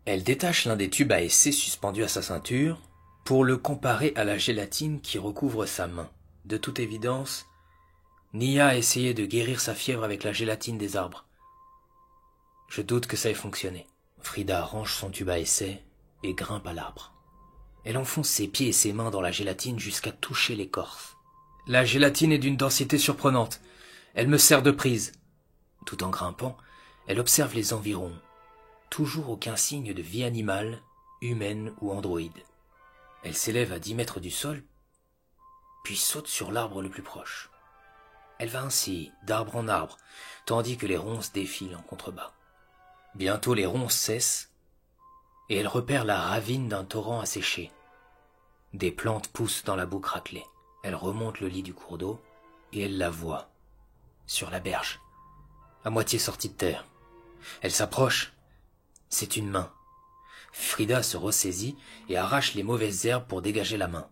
Elle détache l'un des tubes à essai suspendus à sa ceinture pour le comparer à la gélatine qui recouvre sa main. De toute évidence, Nia a essayé de guérir sa fièvre avec la gélatine des arbres. Je doute que ça ait fonctionné. Frida range son tube à essai et grimpe à l'arbre. Elle enfonce ses pieds et ses mains dans la gélatine jusqu'à toucher l'écorce. La gélatine est d'une densité surprenante. Elle me sert de prise. Tout en grimpant, elle observe les environs. Toujours aucun signe de vie animale, humaine ou androïde. Elle s'élève à 10 mètres du sol, puis saute sur l'arbre le plus proche. Elle va ainsi d'arbre en arbre, tandis que les ronces défilent en contrebas. Bientôt les ronces cessent, et elle repère la ravine d'un torrent asséché. Des plantes poussent dans la boue craquelée. Elle remonte le lit du cours d'eau, et elle la voit, sur la berge, à moitié sortie de terre. Elle s'approche. C'est une main. Frida se ressaisit et arrache les mauvaises herbes pour dégager la main.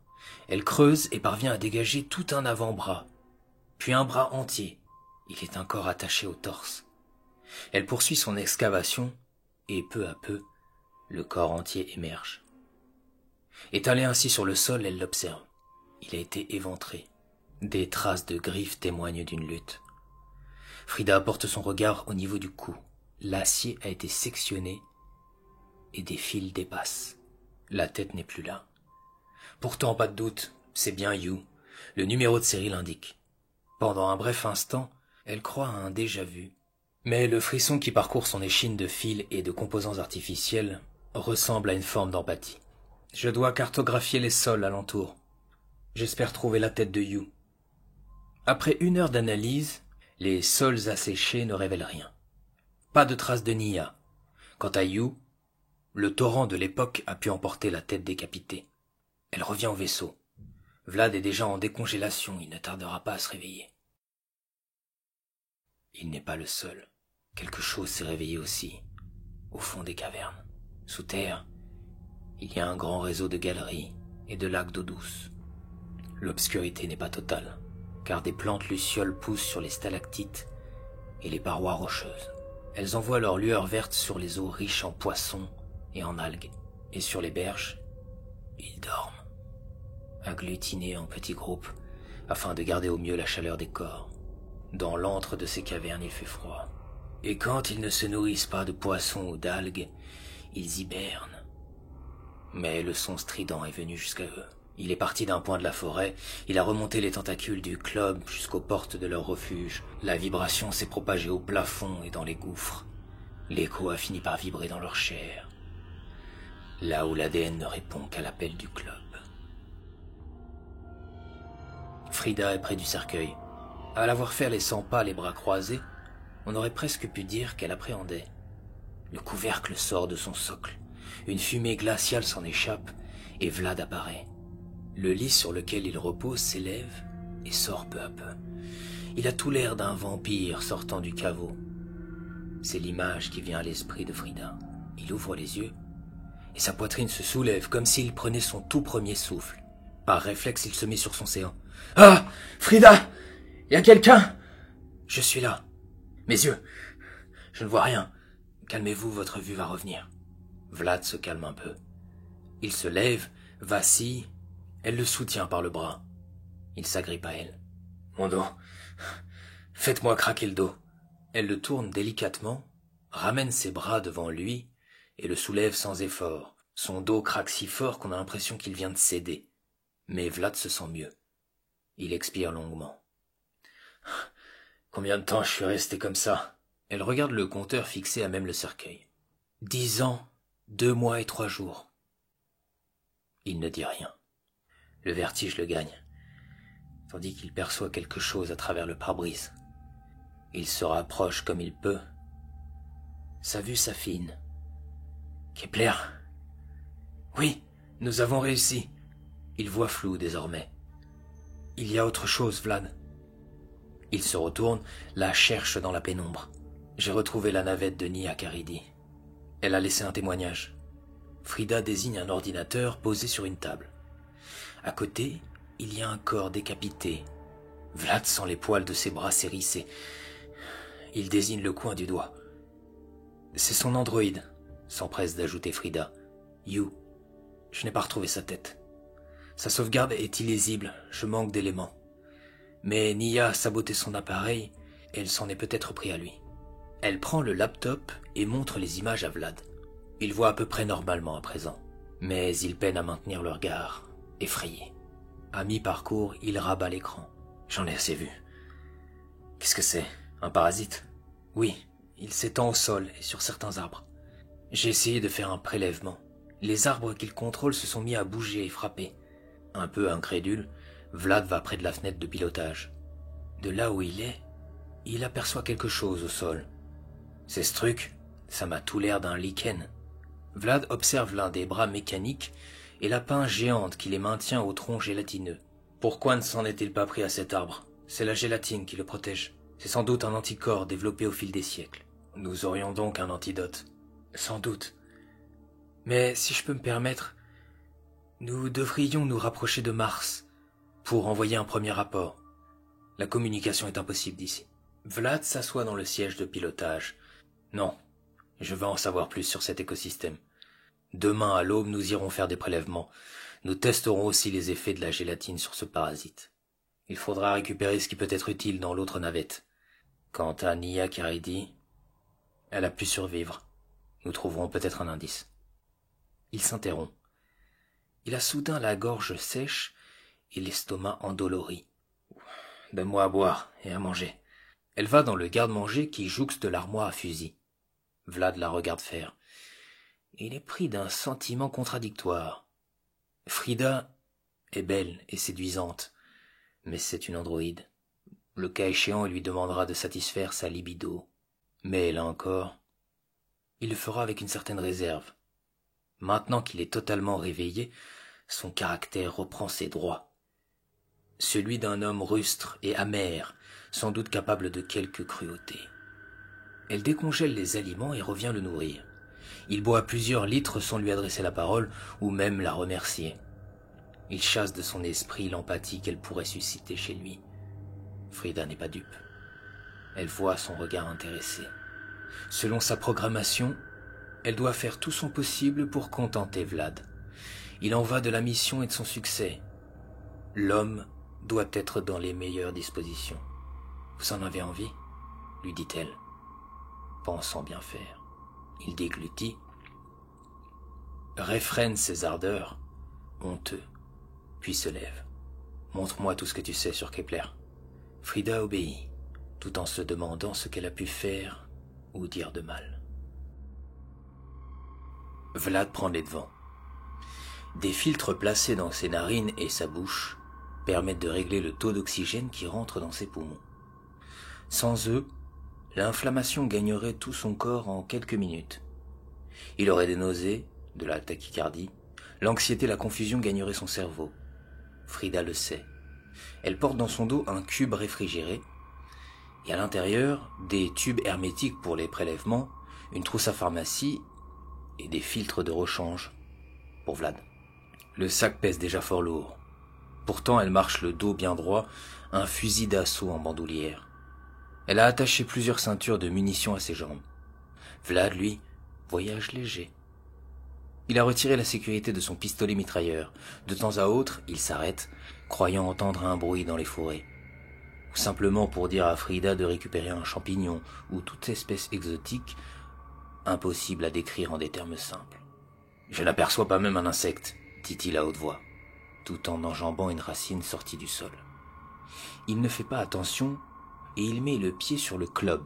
Elle creuse et parvient à dégager tout un avant-bras, puis un bras entier. Il est encore attaché au torse. Elle poursuit son excavation et peu à peu, le corps entier émerge. Étalé ainsi sur le sol, elle l'observe. Il a été éventré. Des traces de griffes témoignent d'une lutte. Frida porte son regard au niveau du cou. L'acier a été sectionné et des fils dépassent. La tête n'est plus là. Pourtant, pas de doute, c'est bien Yu. Le numéro de série l'indique. Pendant un bref instant, elle croit à un déjà-vu. Mais le frisson qui parcourt son échine de fils et de composants artificiels ressemble à une forme d'empathie. Je dois cartographier les sols alentour. J'espère trouver la tête de Yu. Après 1 heure d'analyse, les sols asséchés ne révèlent rien. Pas de traces de Nia. Quant à Yu, le torrent de l'époque a pu emporter la tête décapitée. Elle revient au vaisseau. Vlad est déjà en décongélation, il ne tardera pas à se réveiller. Il n'est pas le seul. Quelque chose s'est réveillé aussi, au fond des cavernes. Sous terre, il y a un grand réseau de galeries et de lacs d'eau douce. L'obscurité n'est pas totale, car des plantes lucioles poussent sur les stalactites et les parois rocheuses. Elles envoient leur lueur verte sur les eaux riches en poissons et en algues. Et sur les berges, ils dorment, agglutinés en petits groupes, afin de garder au mieux la chaleur des corps. Dans l'antre de ces cavernes, il fait froid. Et quand ils ne se nourrissent pas de poissons ou d'algues, ils hibernent. Mais le son strident est venu jusqu'à eux. Il est parti d'un point de la forêt, il a remonté les tentacules du club jusqu'aux portes de leur refuge. La vibration s'est propagée au plafond et dans les gouffres. L'écho a fini par vibrer dans leur chair, là où l'ADN ne répond qu'à l'appel du club. Frida est près du cercueil. À l'avoir fait les 100 pas les bras croisés, on aurait presque pu dire qu'elle appréhendait. Le couvercle sort de son socle. Une fumée glaciale s'en échappe et Vlad apparaît. Le lit sur lequel il repose s'élève et sort peu à peu. Il a tout l'air d'un vampire sortant du caveau. C'est l'image qui vient à l'esprit de Frida. Il ouvre les yeux et sa poitrine se soulève comme s'il prenait son tout premier souffle. Par réflexe, il se met sur son séant. « Ah, Frida! Y a quelqu'un ?» « Je suis là. Mes yeux. Je ne vois rien. Calmez-vous, votre vue va revenir. » Vlad se calme un peu. Il se lève, vacille. Elle le soutient par le bras. Il s'agrippe à elle. « Mon dos. Faites-moi craquer le dos. » Elle le tourne délicatement, ramène ses bras devant lui et le soulève sans effort. Son dos craque si fort qu'on a l'impression qu'il vient de céder. Mais Vlad se sent mieux. Il expire longuement. « Combien de temps je suis resté comme ça ?» Elle regarde le compteur fixé à même le cercueil. 10 ans, 2 mois et 3 jours. Il ne dit rien. Le vertige le gagne, tandis qu'il perçoit quelque chose à travers le pare-brise. Il se rapproche comme il peut. Sa vue s'affine. « Kepler !»« Oui, nous avons réussi. » Il voit flou désormais. « Il y a autre chose, Vlad. » Il se retourne, la cherche dans la pénombre. J'ai retrouvé la navette de Nia Karidi. Elle a laissé un témoignage. Frida désigne un ordinateur posé sur une table. À côté, il y a un corps décapité. Vlad sent les poils de ses bras s'hérisser. Il désigne le coin du doigt. C'est son androïde, s'empresse d'ajouter Frida. You. Je n'ai pas retrouvé sa tête. Sa sauvegarde est illisible, je manque d'éléments. Mais Nia a saboté son appareil et elle s'en est peut-être pris à lui. Elle prend le laptop et montre les images à Vlad. Il voit à peu près normalement à présent, mais il peine à maintenir le regard, effrayé. À mi-parcours, il rabat l'écran. J'en ai assez vu. Qu'est-ce que c'est? Un parasite? Oui, il s'étend au sol et sur certains arbres. J'ai essayé de faire un prélèvement. Les arbres qu'il contrôle se sont mis à bouger et frapper. Un peu incrédule, Vlad va près de la fenêtre de pilotage. De là où il est, il aperçoit quelque chose au sol. C'est ce truc, ça m'a tout l'air d'un lichen. Vlad observe l'un des bras mécaniques et la pince géante qui les maintient au tronc gélatineux. Pourquoi ne s'en est-il pas pris à cet arbre? C'est la gélatine qui le protège. C'est sans doute un anticorps développé au fil des siècles. Nous aurions donc un antidote. Sans doute. Mais si je peux me permettre, nous devrions nous rapprocher de Mars pour envoyer un premier rapport. La communication est impossible d'ici. Vlad s'assoit dans le siège de pilotage. Non, je veux en savoir plus sur cet écosystème. Demain à l'aube, nous irons faire des prélèvements. Nous testerons aussi les effets de la gélatine sur ce parasite. Il faudra récupérer ce qui peut être utile dans l'autre navette. Quant à Nia Karidi, elle a pu survivre. Nous trouverons peut-être un indice. Il s'interrompt. Il a soudain la gorge sèche et l'estomac endolori. Donne-moi à boire et à manger. Elle va dans le garde-manger qui jouxte l'armoire à fusil. Vlad la regarde faire. Il est pris d'un sentiment contradictoire. Frida est belle et séduisante, mais c'est une androïde. Le cas échéant, il lui demandera de satisfaire sa libido. Mais là encore, il le fera avec une certaine réserve. Maintenant qu'il est totalement réveillé, son caractère reprend ses droits. Celui d'un homme rustre et amer, sans doute capable de quelque cruauté. Elle décongèle les aliments et revient le nourrir. Il boit plusieurs litres sans lui adresser la parole ou même la remercier. Il chasse de son esprit l'empathie qu'elle pourrait susciter chez lui. Frida n'est pas dupe. Elle voit son regard intéressé. Selon sa programmation, elle doit faire tout son possible pour contenter Vlad. Il en va de la mission et de son succès. L'homme doit être dans les meilleures dispositions. « Vous en avez envie ?» lui dit-elle, pensant bien faire. Il déglutit, réfrène ses ardeurs, honteux, puis se lève. « Montre-moi tout ce que tu sais sur Kepler. » Frida obéit, tout en se demandant ce qu'elle a pu faire ou dire de mal. Vlad prend les devants. Des filtres placés dans ses narines et sa bouche permettent de régler le taux d'oxygène qui rentre dans ses poumons. Sans eux, l'inflammation gagnerait tout son corps en quelques minutes. Il aurait des nausées, de la tachycardie. L'anxiété, la confusion gagneraient son cerveau. Frida le sait. Elle porte dans son dos un cube réfrigéré, et à l'intérieur, des tubes hermétiques pour les prélèvements, une trousse à pharmacie et des filtres de rechange pour Vlad. Le sac pèse déjà fort lourd. Pourtant, elle marche le dos bien droit, un fusil d'assaut en bandoulière. Elle a attaché plusieurs ceintures de munitions à ses jambes. Vlad, lui, voyage léger. Il a retiré la sécurité de son pistolet mitrailleur. De temps à autre, il s'arrête, croyant entendre un bruit dans les forêts. Ou simplement pour dire à Frida de récupérer un champignon ou toute espèce exotique, impossible à décrire en des termes simples. « Je n'aperçois pas même un insecte », dit-il à haute voix, tout en enjambant une racine sortie du sol. Il ne fait pas attention et il met le pied sur le club.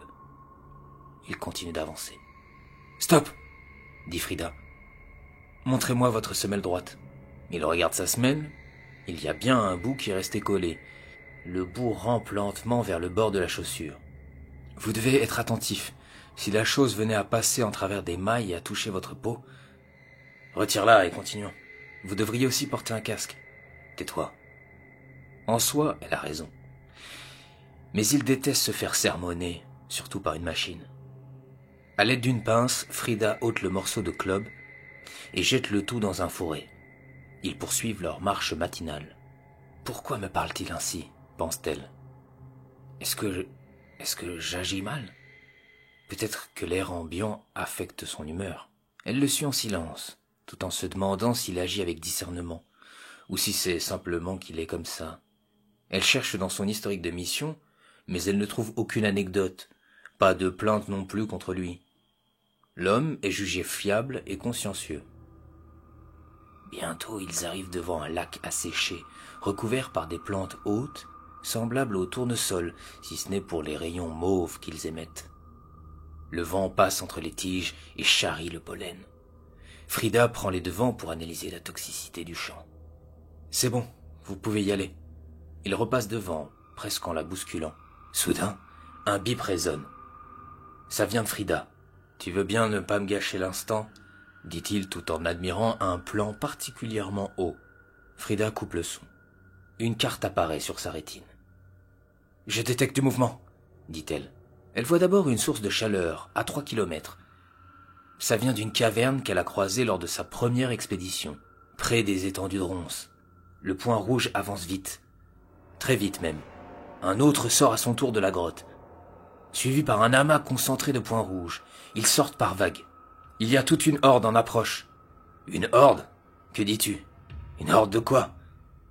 Il continue d'avancer. « Stop !» dit Frida. « Montrez-moi votre semelle droite. » Il regarde sa semelle. Il y a bien un bout qui est resté collé. Le bout rampe lentement vers le bord de la chaussure. « Vous devez être attentif. Si la chose venait à passer en travers des mailles et à toucher votre peau... » « Retire-la et continuons. Vous devriez aussi porter un casque. » « Tais-toi. » En soi, elle a raison. Mais il déteste se faire sermonner, surtout par une machine. À l'aide d'une pince, Frida ôte le morceau de club et jette le tout dans un fourré. Ils poursuivent leur marche matinale. « Pourquoi me parle-t-il ainsi ?» pense-t-elle. Est-ce que j'agis mal ? Peut-être que l'air ambiant affecte son humeur. Elle le suit en silence, tout en se demandant s'il agit avec discernement, ou si c'est simplement qu'il est comme ça. Elle cherche dans son historique de mission, mais elle ne trouve aucune anecdote, pas de plainte non plus contre lui. L'homme est jugé fiable et consciencieux. Bientôt ils arrivent devant un lac asséché, recouvert par des plantes hautes, semblables au tournesol, si ce n'est pour les rayons mauves qu'ils émettent. Le vent passe entre les tiges et charrie le pollen. Frida prend les devants pour analyser la toxicité du champ. « C'est bon, vous pouvez y aller. » Il repasse devant, presque en la bousculant. Soudain, un bip résonne. « Ça vient de Frida. Tu veux bien ne pas me gâcher l'instant ?» dit-il tout en admirant un plan particulièrement haut. Frida coupe le son. Une carte apparaît sur sa rétine. « Je détecte du mouvement, » dit-elle. Elle voit d'abord une source de chaleur, à 3 kilomètres. Ça vient d'une caverne qu'elle a croisée lors de sa première expédition, près des étendues de ronces. Le point rouge avance vite. Très vite même. Un autre sort à son tour de la grotte. Suivi par un amas concentré de points rouges. Ils sortent par vagues. Il y a toute une horde en approche. Une horde ? Que dis-tu ? Une horde de quoi ?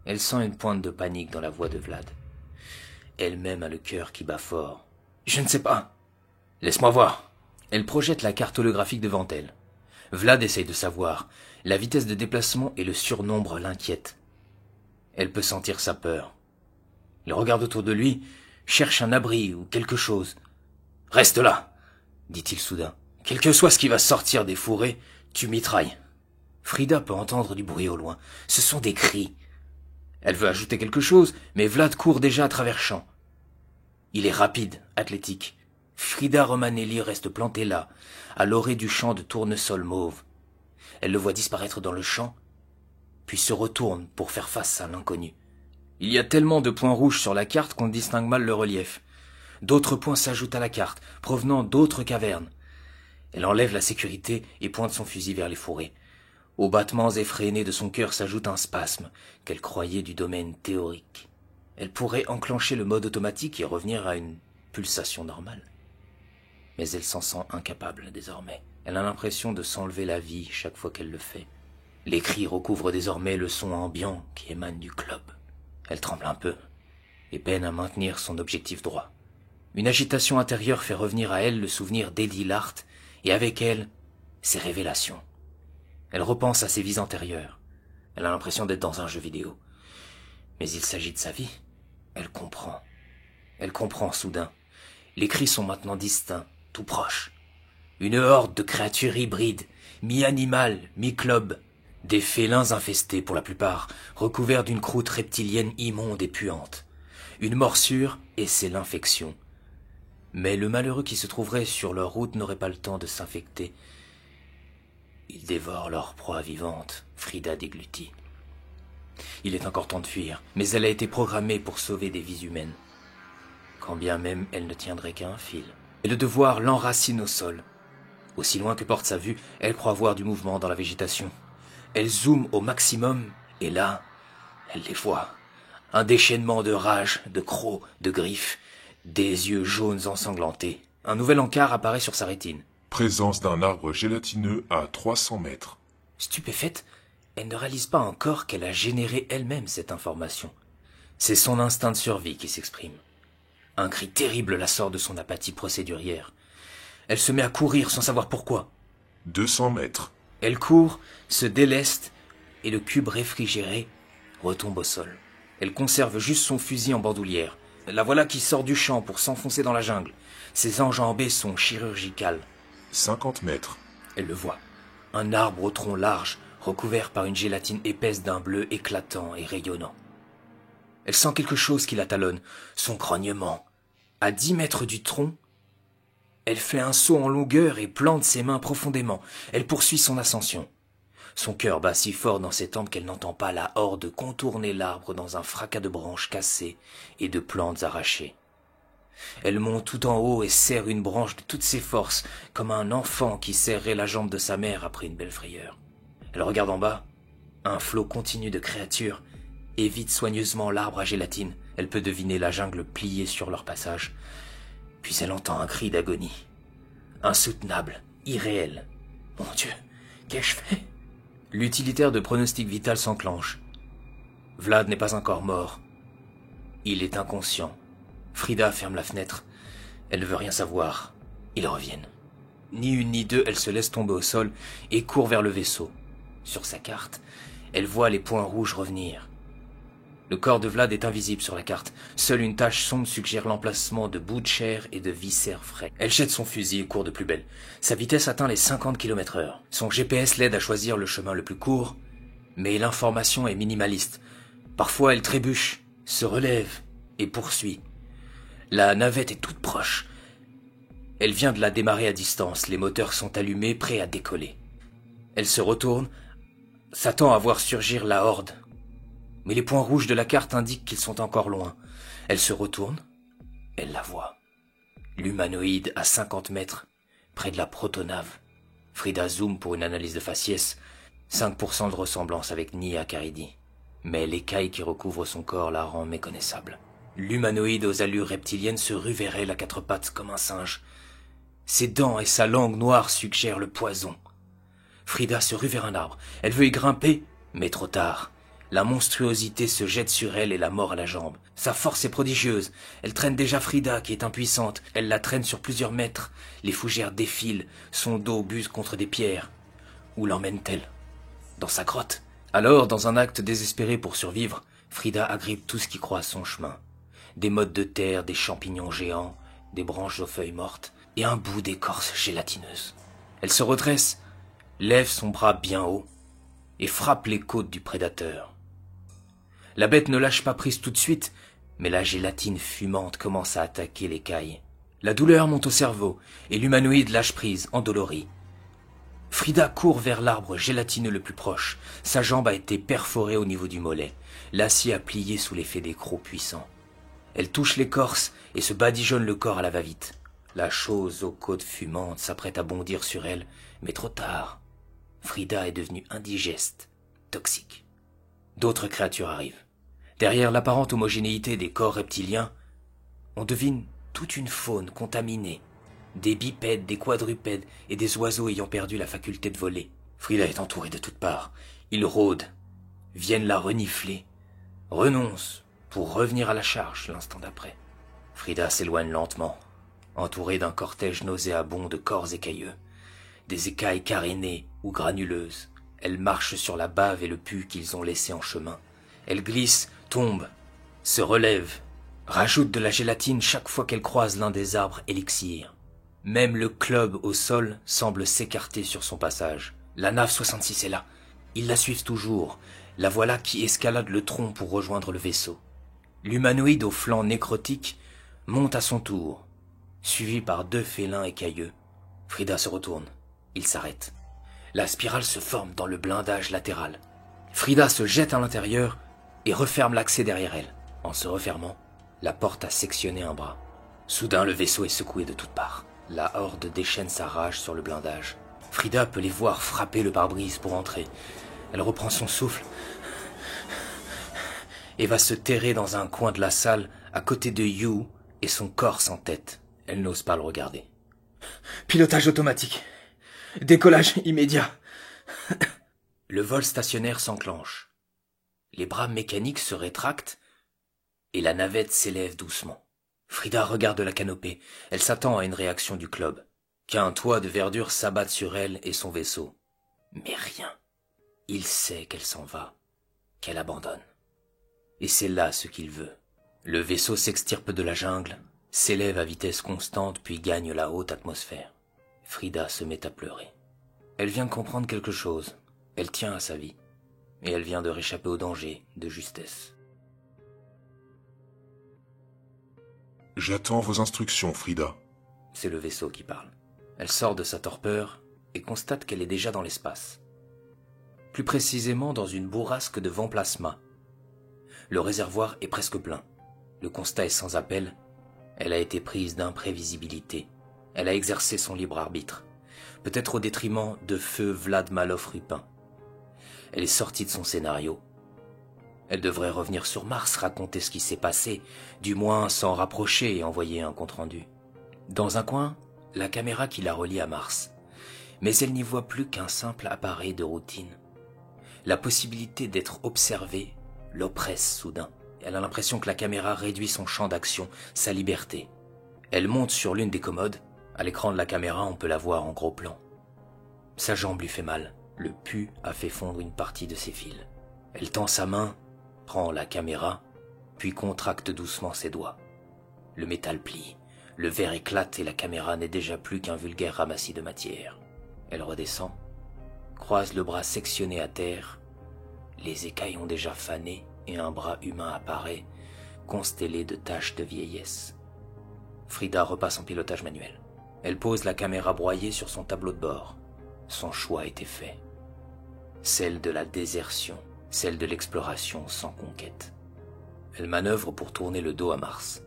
Elle sent une pointe de panique dans la voix de Vlad. Elle-même a le cœur qui bat fort. Je ne sais pas. Laisse-moi voir. Elle projette la carte holographique devant elle. Vlad essaye de savoir. La vitesse de déplacement et le surnombre l'inquiètent. Elle peut sentir sa peur. Il regarde autour de lui, cherche un abri ou quelque chose. « Reste là !» dit-il soudain. « Quel que soit ce qui va sortir des fourrés, tu mitrailles. » Frida peut entendre du bruit au loin. Ce sont des cris. Elle veut ajouter quelque chose, mais Vlad court déjà à travers champs. Il est rapide, athlétique. Frida Romanelli reste plantée là, à l'orée du champ de tournesol mauve. Elle le voit disparaître dans le champ, puis se retourne pour faire face à l'inconnu. Il y a tellement de points rouges sur la carte qu'on distingue mal le relief. D'autres points s'ajoutent à la carte, provenant d'autres cavernes. Elle enlève la sécurité et pointe son fusil vers les fourrés. Aux battements effrénés de son cœur s'ajoute un spasme qu'elle croyait du domaine théorique. Elle pourrait enclencher le mode automatique et revenir à une pulsation normale. Mais elle s'en sent incapable désormais. Elle a l'impression de s'enlever la vie chaque fois qu'elle le fait. Les cris recouvrent désormais le son ambiant qui émane du club. Elle tremble un peu et peine à maintenir son objectif droit. Une agitation intérieure fait revenir à elle le souvenir d'Eddie Lart et avec elle, ses révélations. Elle repense à ses vies antérieures. Elle a l'impression d'être dans un jeu vidéo. Mais il s'agit de sa vie. Elle comprend. Elle comprend soudain. Les cris sont maintenant distincts, tout proches. Une horde de créatures hybrides, mi-animales, mi-club. Des félins infestés pour la plupart, recouverts d'une croûte reptilienne immonde et puante. Une morsure et c'est l'infection. Mais le malheureux qui se trouverait sur leur route n'aurait pas le temps de s'infecter. Ils dévorent leur proie vivante, Frida déglutit. Il est encore temps de fuir, mais elle a été programmée pour sauver des vies humaines. Quand bien même elle ne tiendrait qu'à un fil. Et le devoir l'enracine au sol. Aussi loin que porte sa vue, elle croit voir du mouvement dans la végétation. Elle zoome au maximum, et là, elle les voit. Un déchaînement de rage, de crocs, de griffes, des yeux jaunes ensanglantés. Un nouvel encart apparaît sur sa rétine. Présence d'un arbre gélatineux à 300 mètres. Stupéfaite, elle ne réalise pas encore qu'elle a généré elle-même cette information. C'est son instinct de survie qui s'exprime. Un cri terrible la sort de son apathie procédurière. Elle se met à courir sans savoir pourquoi. 200 mètres. Elle court, se déleste, et le cube réfrigéré retombe au sol. Elle conserve juste son fusil en bandoulière. La voilà qui sort du champ pour s'enfoncer dans la jungle. Ses enjambées sont chirurgicales. 50 mètres. Elle le voit. Un arbre au tronc large, recouvert par une gélatine épaisse d'un bleu éclatant et rayonnant. Elle sent quelque chose qui la talonne, son grognement. À 10 mètres du tronc, elle fait un saut en longueur et plante ses mains profondément. Elle poursuit son ascension. Son cœur bat si fort dans ses tempes qu'elle n'entend pas la horde contourner l'arbre dans un fracas de branches cassées et de plantes arrachées. Elle monte tout en haut et serre une branche de toutes ses forces, comme un enfant qui serrerait la jambe de sa mère après une belle frayeur. Elle regarde en bas. Un flot continu de créatures évite soigneusement l'arbre à gélatine. Elle peut deviner la jungle pliée sur leur passage. Puis elle entend un cri d'agonie. Insoutenable, irréel. Mon Dieu, qu'ai-je fait? L'utilitaire de pronostic vital s'enclenche. Vlad n'est pas encore mort. Il est inconscient. Frida ferme la fenêtre. Elle ne veut rien savoir. Ils reviennent. Ni une ni deux, elle se laisse tomber au sol et court vers le vaisseau. Sur sa carte, elle voit les points rouges revenir. Le corps de Vlad est invisible sur la carte. Seule une tache sombre suggère l'emplacement de bouts de chair et de viscères frais. Elle jette son fusil et court de plus belle. Sa vitesse atteint les 50 km/h. Son GPS l'aide à choisir le chemin le plus court, mais l'information est minimaliste. Parfois, elle trébuche, se relève et poursuit. La navette est toute proche. Elle vient de la démarrer à distance. Les moteurs sont allumés, prêts à décoller. Elle se retourne, s'attend à voir surgir la horde. Mais les points rouges de la carte indiquent qu'ils sont encore loin. Elle se retourne, elle la voit. L'humanoïde à 50 mètres, près de la protonave. Frida zoome pour une analyse de faciès. 5% de ressemblance avec Nia Karidi. Mais l'écaille qui recouvre son corps la rend méconnaissable. L'humanoïde aux allures reptiliennes se rue vers elle à quatre pattes comme un singe. Ses dents et sa langue noire suggèrent le poison. Frida se rue vers un arbre. Elle veut y grimper, mais trop tard. La monstruosité se jette sur elle et la mord à la jambe. Sa force est prodigieuse. Elle traîne déjà Frida, qui est impuissante. Elle la traîne sur plusieurs mètres. Les fougères défilent. Son dos buse contre des pierres. Où l'emmène-t-elle? Dans sa grotte. Alors, dans un acte désespéré pour survivre, Frida agrippe tout ce qui croise son chemin. Des mottes de terre, des champignons géants, des branches aux feuilles mortes et un bout d'écorce gélatineuse. Elle se redresse, lève son bras bien haut et frappe les côtes du prédateur. La bête ne lâche pas prise tout de suite, mais la gélatine fumante commence à attaquer l'écaille. La douleur monte au cerveau et l'humanoïde lâche prise, endolori. Frida court vers l'arbre gélatineux le plus proche. Sa jambe a été perforée au niveau du mollet. L'acier a plié sous l'effet des crocs puissants. Elle touche l'écorce et se badigeonne le corps à la va-vite. La chose aux côtes fumantes s'apprête à bondir sur elle, mais trop tard. Frida est devenue indigeste, toxique. D'autres créatures arrivent. Derrière l'apparente homogénéité des corps reptiliens, on devine toute une faune contaminée. Des bipèdes, des quadrupèdes et des oiseaux ayant perdu la faculté de voler. Frida est entourée de toutes parts. Ils rôdent, viennent la renifler, renoncent pour revenir à la charge l'instant d'après. Frida s'éloigne lentement, entourée d'un cortège nauséabond de corps écailleux, des écailles carénées ou granuleuses. Elle marche sur la bave et le pu qu'ils ont laissé en chemin. Elle glisse, tombe, se relève, rajoute de la gélatine chaque fois qu'elle croise l'un des arbres élixirs. Même le club au sol semble s'écarter sur son passage. La nave 66 est là. Ils la suivent toujours. La voilà qui escalade le tronc pour rejoindre le vaisseau. L'humanoïde au flanc nécrotique monte à son tour, suivi par deux félins écailleux. Frida se retourne. Il s'arrête. La spirale se forme dans le blindage latéral. Frida se jette à l'intérieur et referme l'accès derrière elle. En se refermant, la porte a sectionné un bras. Soudain, le vaisseau est secoué de toutes parts. La horde déchaîne sa rage sur le blindage. Frida peut les voir frapper le pare-brise pour entrer. Elle reprend son souffle et va se terrer dans un coin de la salle à côté de Yu et son corps sans tête. Elle n'ose pas le regarder. Pilotage automatique. Décollage immédiat. Le vol stationnaire s'enclenche. Les bras mécaniques se rétractent et la navette s'élève doucement. Frida regarde la canopée. Elle s'attend à une réaction du club. Qu'un toit de verdure s'abatte sur elle et son vaisseau. Mais rien. Il sait qu'elle s'en va, qu'elle abandonne. Et c'est là ce qu'il veut. Le vaisseau s'extirpe de la jungle, s'élève à vitesse constante puis gagne la haute atmosphère. Frida se met à pleurer. Elle vient de comprendre quelque chose. Elle tient à sa vie. Et elle vient de réchapper au danger de justesse. J'attends vos instructions, Frida. C'est le vaisseau qui parle. Elle sort de sa torpeur et constate qu'elle est déjà dans l'espace. Plus précisément dans une bourrasque de vent plasma. Le réservoir est presque plein. Le constat est sans appel. Elle a été prise d'imprévisibilité. Elle a exercé son libre arbitre. Peut-être au détriment de feu Vlad Malov-Rupin. Elle est sortie de son scénario. Elle devrait revenir sur Mars, raconter ce qui s'est passé, du moins s'en rapprocher et envoyer un compte-rendu. Dans un coin, la caméra qui la relie à Mars. Mais elle n'y voit plus qu'un simple appareil de routine. La possibilité d'être observée l'oppresse soudain. Elle a l'impression que la caméra réduit son champ d'action, sa liberté. Elle monte sur l'une des commodes. À l'écran de la caméra, on peut la voir en gros plan. Sa jambe lui fait mal. Le pu a fait fondre une partie de ses fils. Elle tend sa main, prend la caméra, puis contracte doucement ses doigts. Le métal plie, le verre éclate et la caméra n'est déjà plus qu'un vulgaire ramassis de matière. Elle redescend, croise le bras sectionné à terre. Les écailles ont déjà fané et un bras humain apparaît, constellé de taches de vieillesse. Frida repasse en pilotage manuel. Elle pose la caméra broyée sur son tableau de bord. Son choix était fait. Celle de la désertion, celle de l'exploration sans conquête. Elle manœuvre pour tourner le dos à Mars.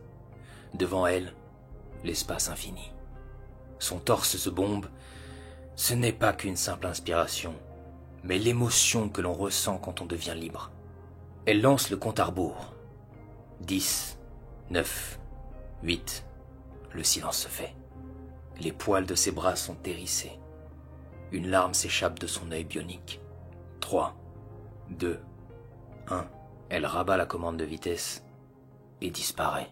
Devant elle, l'espace infini. Son torse se bombe. Ce n'est pas qu'une simple inspiration, mais l'émotion que l'on ressent quand on devient libre. Elle lance le compte à rebours. 10, 9, 8. Le silence se fait. Les poils de ses bras sont hérissés. Une larme s'échappe de son œil bionique. 3, 2, 1. Elle rabat la commande de vitesse et disparaît.